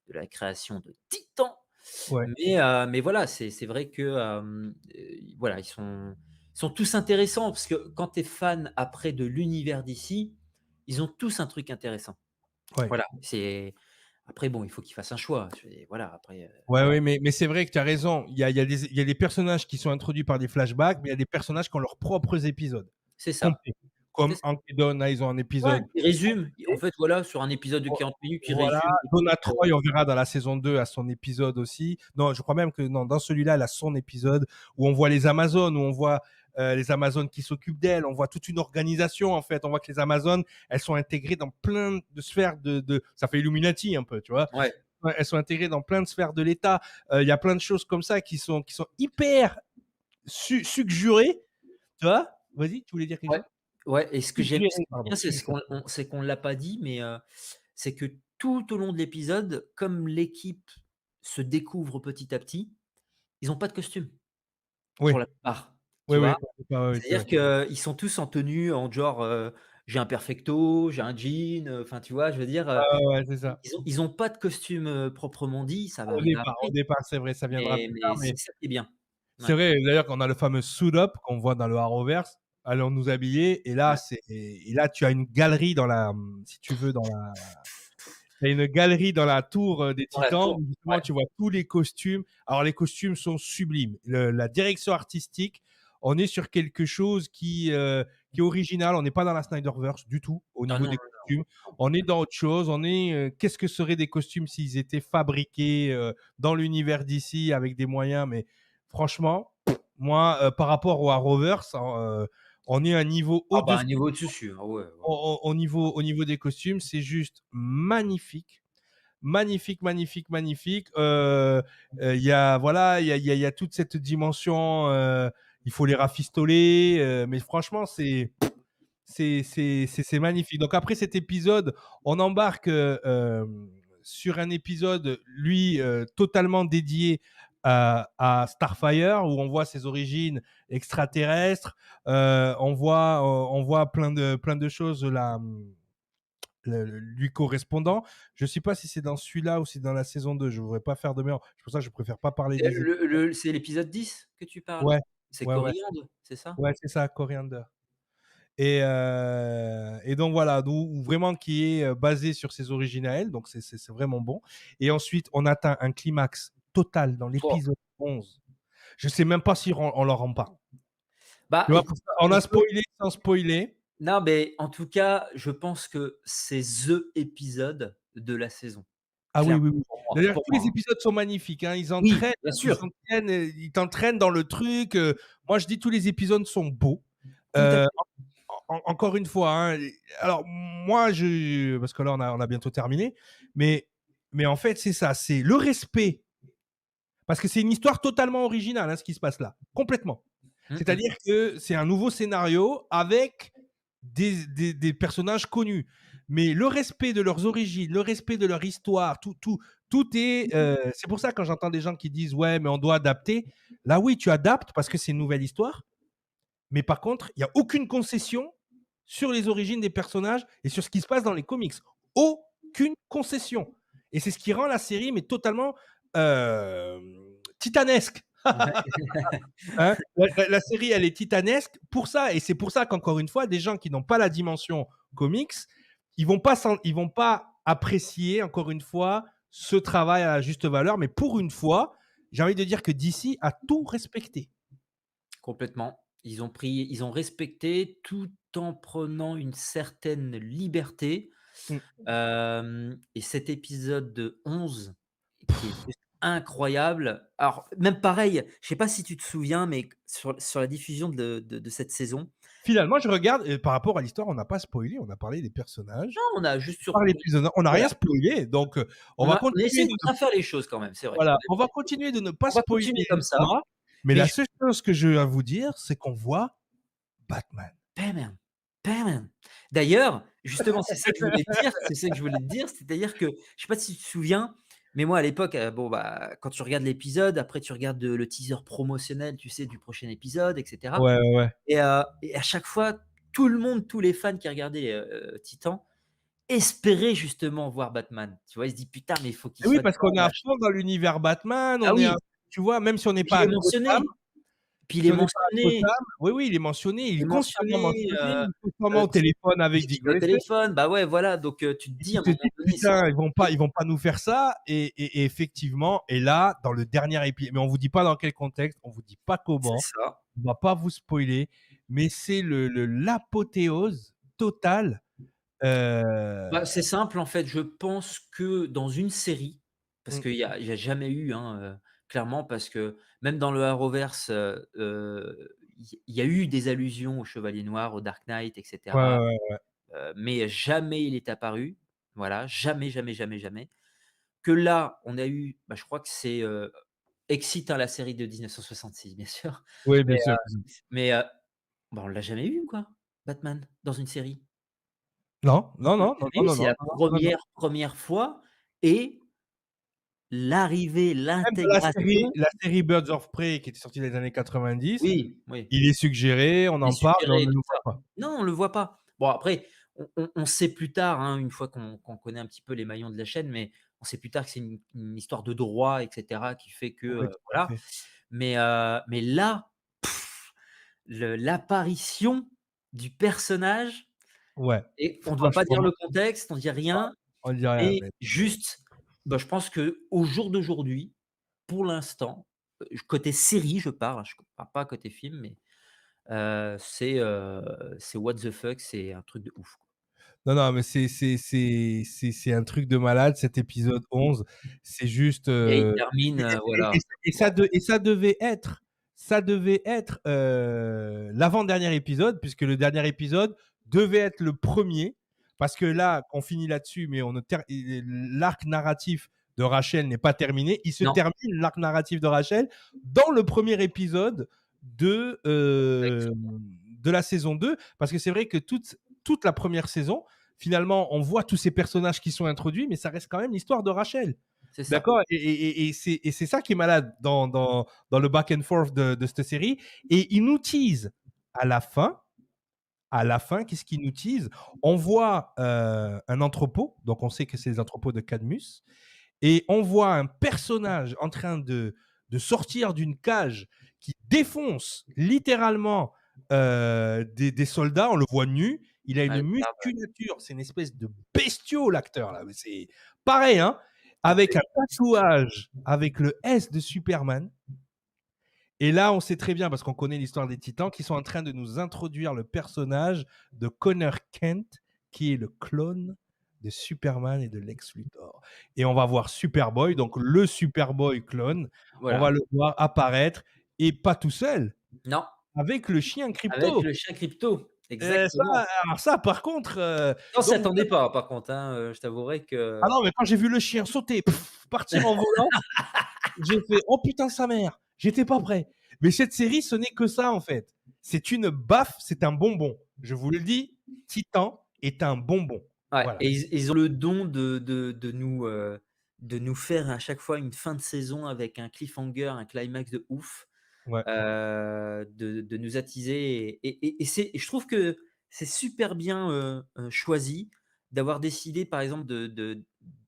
de la création de Titans. Ouais, Mais voilà, c'est vrai que, voilà, ils sont tous intéressants parce que quand tu es fan après de l'univers d'ici, ils ont tous un truc intéressant. ouais. Voilà, c'est après bon, il faut qu'ils fassent un choix. C'est voilà, après, Ouais, voilà. oui, mais c'est vrai que tu as raison. Il y a des personnages qui sont introduits par des flashbacks, mais il y a des personnages qui ont leurs propres épisodes C'est ça, complets. c'est Comme ça. Hank et Donna, ils ont un Ouais, épisode ils résument, en complet. fait, voilà, sur un épisode de Vo 40 minutes, ils Voilà, résument Donna toute, Troy, on verra dans la saison 2 à son épisode aussi. Non, je crois même que non, dans celui-là, elle a son épisode où on voit les Amazones, où on voit les Amazones qui s'occupent d'elle. On voit toute une organisation, en fait. On voit que les Amazones, elles sont intégrées dans plein de sphères ça fait Illuminati un peu, tu vois. ouais, Ouais, elles sont intégrées dans plein de sphères de l'État. Il y a plein de choses comme ça qui sont hyper suggérées, tu vois. Vas-y, tu voulais dire quelque ouais, chose? ouais et ce Suggérées, qui est pardon. bien, c'est qu'on l'a pas dit, mais c'est que tout au long de l'épisode, comme l'équipe se découvre petit à petit, ils ont pas de costume, Oui, pour la plupart, oui, tu oui, vois? oui, c'est C'est-à-dire vrai. qu'ils sont tous en tenue, en genre, j'ai un perfecto, j'ai un jean, enfin, tu vois? Je veux dire, Ouais, c'est ça. ils ont pas de costume, proprement dit, ça va arriver Au après, départ, c'est vrai, ça viendra plus tard, mais mais c'est ça qui est bien. c'est Ouais, vrai, d'ailleurs, qu'on a le fameux suit up qu'on voit dans le Arrowverse, allons nous habiller, ouais, et là, tu as une galerie dans si tu veux, tu as une galerie dans la tour des dans la Titans, tour, où ouais, justement, tu vois tous les costumes. Alors, les costumes sont sublimes. La direction artistique, on est sur quelque chose qui est original. On n'est pas dans la Snyderverse du tout, au ah niveau non, des non, costumes. non, On est dans autre chose. Qu'est-ce que seraient des costumes s'ils étaient fabriqués dans l'univers d'ici avec des moyens, mais franchement, moi, par rapport au Arrowverse, on est à un niveau ah bah, un au-dessus niveau au-dessus, ah ouais, ouais, au niveau des costumes. C'est juste magnifique. Magnifique, magnifique, magnifique. Il y a, voilà, il y a toute cette dimension. Il faut les rafistoler. Mais franchement, c'est magnifique. Donc après cet épisode, on embarque sur un épisode, lui, totalement dédié à Starfire, où on voit ses origines extraterrestres. On voit plein de choses là, lui correspondant. Je ne sais pas si c'est dans celui-là ou si c'est dans la saison 2. Je ne voudrais pas faire de merde. C'est pour ça que je préfère pas parler des épisodes. c'est l'épisode 10 que tu parles? Ouais, C'est ouais, ouais, Coriandre, c'est ça? ouais, c'est ça, Coriander. Et donc voilà, vraiment qui est basé sur ses origines à elle, donc c'est vraiment bon. Et ensuite, on atteint un climax total dans Oh, l'épisode 11. Je sais même pas si on leur rend pas. bah, Tu vois, écoute, on on a peut spoilé sans spoiler. non, mais en tout cas, je pense que c'est the épisode de la saison, Ah oui, clairement, oui, oui. D'ailleurs, pour tous moi, les hein. épisodes sont magnifiques, hein. Oui, bien sûr, Ils t'entraînent dans le truc. Moi, je dis tous les épisodes sont beaux. tout à Euh, fait. Encore une fois, hein, alors moi, parce que là, on a bientôt terminé, mais en fait, c'est ça, c'est le respect, parce que c'est une histoire totalement originale, hein, ce qui se passe là, complètement. Mmh mh. C'est-à-dire que c'est un nouveau scénario avec des personnages connus. mais le respect de leurs origines, le respect de leur histoire, tout est. C'est pour ça quand j'entends des gens qui disent ouais, mais on doit adapter. Là, oui, tu adaptes parce que c'est une nouvelle histoire, mais par contre, il n'y a aucune concession sur les origines des personnages et sur ce qui se passe dans les comics. Aucune concession. Et c'est ce qui rend la série mais totalement euh, titanesque. Hein, la série, elle est titanesque pour ça. Et c'est pour ça qu'encore une fois, des gens qui n'ont pas la dimension comics, ils vont pas apprécier, encore une fois, ce travail à la juste valeur. Mais pour une fois, j'ai envie de dire que DC a tout respecté. Complètement. Ils ont respecté tout en prenant une certaine liberté. Mm. Et cet épisode de 11 qui est juste incroyable. Alors même pareil, je sais pas si tu te souviens, mais sur la diffusion de cette saison, Finalement, je regarde, par rapport à l'histoire, on n'a pas spoilé, on a parlé des personnages, non, on a juste on a parlé plus, on n'a voilà, rien spoilé. Donc, on va on a essayé continuer de de bien faire les choses quand même, c'est vrai. voilà, on va continuer de ne pas On va spoiler continuer comme ça, l'histoire. Mais mais la je seule chose que je veux à vous dire, c'est qu'on voit Batman. Batman, Batman. D'ailleurs, justement, c'est ça que je voulais te dire, c'est ça que je voulais te dire, c'est-à-dire que, je sais pas si tu te souviens, mais moi à l'époque, bon, bah, quand tu regardes l'épisode, après tu regardes, le teaser promotionnel, tu sais, du prochain épisode et cetera, Ouais, ouais, ouais. et à chaque fois, tout le monde, tous les fans qui regardaient, Titan, espéraient justement voir Batman. Tu vois? Ils se disent: «Putain, mais il faut qu'il Et oui, soit parce qu'on dedans, est à machin». fond dans l'univers Batman, Ah on est oui, à tu vois, même si on n'est puis pas il à est Gotham, mentionné, puis il si est on n'est pas à mentionné, Gotham, oui, oui, il il est est constamment mentionné, mentionné, il est constamment au tu téléphone avec Dick discute au Grayson. téléphone, bah, ouais, voilà, donc tu te Et dis tu à un te moment dis: donné, c'est «Putain, obligé. ils vont pas nous faire ça» et effectivement et là, dans le dernier épisode, mais on vous dit pas dans quel contexte, on vous dit pas C'est comment, ça. on va pas vous spoiler, mais c'est l'apothéose totale, heu Bah, c'est simple en fait, je pense que dans une série, parce mmh, qu'il y a jamais eu, hein, clairement parce que même dans le Arrowverse, il y a eu des allusions au Chevalier Noir, au Dark Knight et ouais, cetera, ouais, ouais. mais jamais il est apparu. Voilà, jamais, jamais, jamais, jamais. Que là, on a eu, bah, je crois que c'est, Exit, hein, la série de 1966 bien sûr, Oui, mais bien sûr, bien sûr. bah, on l'a jamais eu quoi, Batman, dans une série. Non, non, On l'a non, non, jamais eu, non, c'est non, la non, non, non. première fois et l'arrivée, Même de l'intégration, la série Birds of Prey qui était sortie dans les années 90, oui, oui, il est suggéré, on les en parle, mais on suggérés, ne tout le ça. voit pas. Non, on le voit pas. Bon après, on sait plus tard, hein, une fois qu'on connaît un petit peu les maillons de la chaîne, mais on sait plus tard que c'est une histoire de droit et cetera qui fait que, Oui, tout à voilà. fait. Mais là, l'apparition du personnage Ouais, et on ne doit pas dire franchement, le contexte, on dit rien, on dit rien, mais mais juste, bah, je pense qu'au jour d'aujourd'hui, pour l'instant, côté série, je parle, hein, je parle pas côté film, mais c'est what the fuck, c'est un truc de ouf, quoi. non, non, mais c'est un truc de malade cet épisode 11. C'est juste, Et il termine, voilà. Waouh! ça devait être, l'avant-dernier épisode puisque le dernier épisode devait être le premier parce que là, on finit là-dessus, mais on ne ter l'arc narratif de Rachel n'est pas terminé. Il se Non, termine, l'arc narratif de Rachel, dans le premier épisode exactement, de la saison 2 parce que c'est vrai que toute la première saison, finalement, on voit tous ces personnages qui sont introduits, mais ça reste quand même l'histoire de Rachel. c'est ça. D'accord et c'est ça qui est malade dans le back and forth de cette série. Et ils nous teasent à la fin, qu'est-ce qu'ils nous teasent? On voit un entrepôt, donc on sait que c'est les entrepôts de Cadmus, et on voit un personnage en train de sortir d'une cage qui défonce littéralement des soldats. On le voit nu. Il a une Avec l'arbre, musculature. C'est une espèce de bestiau, l'acteur, là. Mais c'est pareil, hein. Avec un avec tatouage avec le S de Superman. Et là, on sait très bien, parce qu'on connaît l'histoire des Titans, qu'ils sont en train de nous introduire le personnage de Connor Kent, qui est le clone de Superman et de Lex Luthor. Et on va voir Superboy, donc le Superboy clone, on va voilà. le voir apparaître, et pas tout seul, Non, avec le chien avec Crypto. le chien Crypto, Ça, exactement. alors ça, par contre, Ça, on s'y donc, attendait pas, par contre, hein, je t'avouerai ah que non, mais quand j'ai vu le chien sauter, partir en volant, j'ai fait oh putain sa mère, j'étais pas prêt. Mais cette série, ce n'est que ça en fait. C'est une baffe, c'est un bonbon. Je vous le dis, Titan est un bonbon. Ouais Voilà. et ils ont le don de nous faire à chaque fois une fin de saison avec un cliffhanger, un climax de ouf, Ouais. de nous attiser et c'est et je trouve que c'est super bien, choisi d'avoir décidé par exemple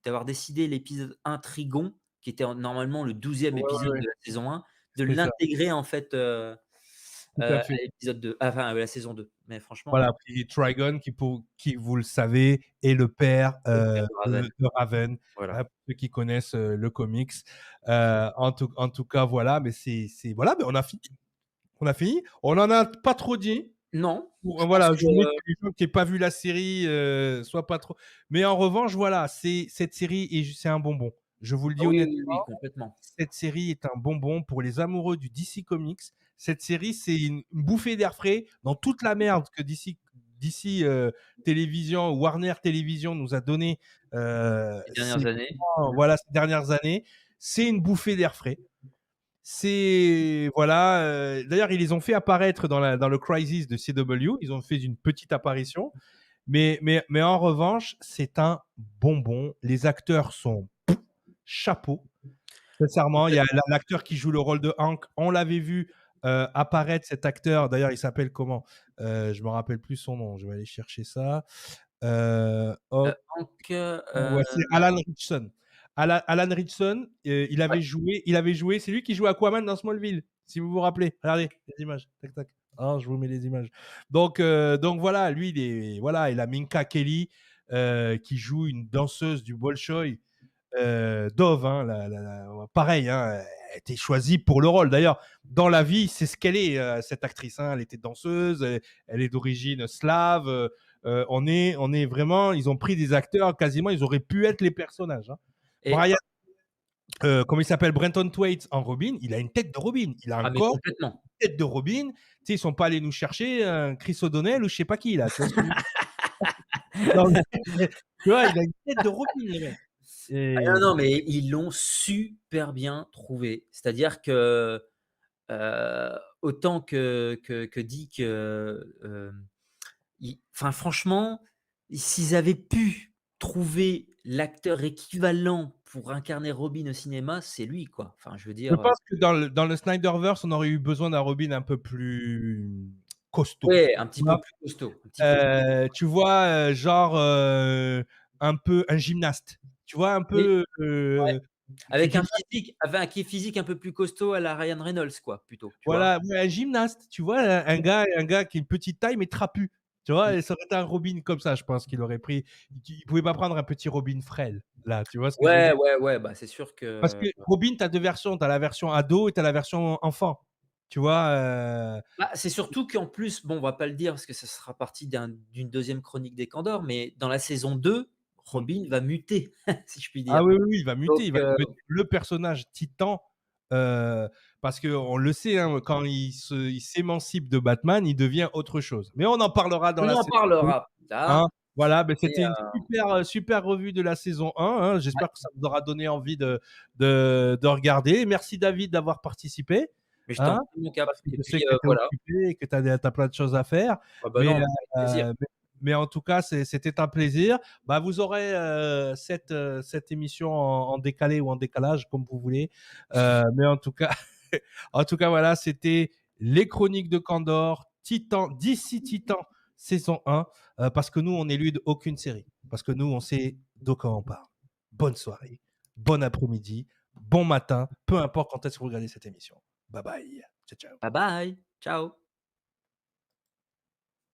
d'avoir décidé l'épisode intrigant qui était en normalement le 12e Ouais, ouais, épisode ouais. de la saison 1, de C'est ça, l'intégrer en fait, tout à à fait. l'épisode 2, enfin à la saison 2. Mais franchement, Voilà, puis Trigon qui, vous le savez, est le père, le père de Raven, de Raven, voilà. hein, pour ceux qui connaissent, le comics. En tout cas, voilà, mais c'est voilà, mais on a fini. On a fini. On en a pas trop dit. Non, Pour je pense voilà, que je voulais que les gens qui n'aient pas vu la série, soient pas trop mais en revanche, voilà, cette série c'est un bonbon. Je vous le ah dis oui, honnêtement, oui, oui, complètement. cette série est un bonbon pour les amoureux du DC Comics. Cette série, c'est une bouffée d'air frais dans toute la merde que DC, Télévision, Warner Télévision nous a donné, Ces ces dernières années. voilà, ces dernières années. C'est une bouffée d'air frais. C'est voilà, d'ailleurs, ils les ont fait apparaître dans le Crisis de CW. Ils ont fait une petite apparition, mais en revanche, c'est un bonbon. Les acteurs sont chapeau. Sincèrement, il y a Complètement. l'acteur qui joue le rôle de Hank. On l'avait vu apparaître, cet acteur. D'ailleurs, il s'appelle comment? Je me rappelle plus son nom. Je vais aller chercher ça. Hop. Donc Ouais, c'est Alan Ritchson. Alan Ritchson, ouais, il avait joué, c'est lui qui joue Aquaman dans Smallville, si vous vous rappelez. Regardez les images, tac tac. Ah, je vous mets les images. Donc voilà, lui, voilà, il a Minka Kelly, qui joue une danseuse du Bolshoi, Dove, hein, pareil, hein, elle était choisie pour le rôle. D'ailleurs, dans la vie, c'est ce qu'elle est, cette actrice. Hein, elle était danseuse, elle est d'origine slave. On est vraiment, ils ont pris des acteurs, quasiment, ils auraient pu être les personnages. Hein. et Brian, comment il s'appelle, Brenton Thwaites en Robin, il a une tête de Robin. Il a un ah mais corps, complètement. une tête de Robin. Tu sais, ils sont pas allés nous chercher un Chris O'Donnell ou je sais pas qui, là. Tu vois ce que je veux dire? Non, mais tu vois, il a une tête de Robin, le mec. Ah non, Et non, mais ils l'ont super bien trouvé. C'est-à-dire que, autant que Dick, il enfin franchement, s'ils avaient pu trouver l'acteur équivalent pour incarner Robin au cinéma, c'est lui quoi. Enfin je veux je dire, pense que dans le Snyderverse, on aurait eu besoin d'un Robin un peu plus costaud. ouais, un Tu petit peu vois? plus costaud, un petit peu Tu vois, genre, un peu un gymnaste. Tu vois, un oui, peu, ouais, avec un gymnaste, physique avec un physique un peu plus costaud à la Ryan Reynolds quoi, plutôt, tu vois? voilà, ouais, un gymnaste, tu vois? Un gars qui a une petite taille mais trapu. Tu vois? Et ça aurait été un Robin comme ça, je pense qu'il aurait pris. Il pouvait pas prendre un petit Robin frêle, là, tu vois ce que je veux Ouais, dire? ouais, ouais, bah, c'est sûr Parce que que Robin, tu as 2 versions, tu as la version ado et tu as la version enfant. Tu vois? bah, c'est surtout qu'en plus, bon, on va pas le dire parce que ça sera partie d'une deuxième chronique des Candors, mais dans la saison 2, Mmh. Robin va muter, si je puis Ah dire. oui, oui, oui, il va muter, Donc il va devenir le personnage titan, heu, parce qu'on le sait, hein, quand il s'émancipe de Batman, il devient autre chose. Mais on en parlera dans on la en saison 2, parlera plus hein. tard, Voilà, beh, mais c'était une super revue de la saison 1, hein. ouais, J'espère que ça vous aura donné envie de regarder. Merci David d'avoir participé, mais je t'en hein, prie mon Cap parce que et je sais puis, que tu es voilà. occupé et que tu as plein de choses à faire. Ah bah, Mais, non, avec plaisir. en tout cas, c'était un plaisir. Bah, vous aurez, cette émission en décalé ou en décalage, comme vous voulez. Mais en tout cas, voilà, c'était les Chroniques de Candor, Titan, DC Titan, saison 1, parce que nous, on n'élude aucune série. Parce que nous, on sait de quoi on parle. Bonne soirée, bon après-midi, bon matin, peu importe quand est-ce que vous regardez cette émission. Bye bye. Ciao, ciao. Bye bye, ciao.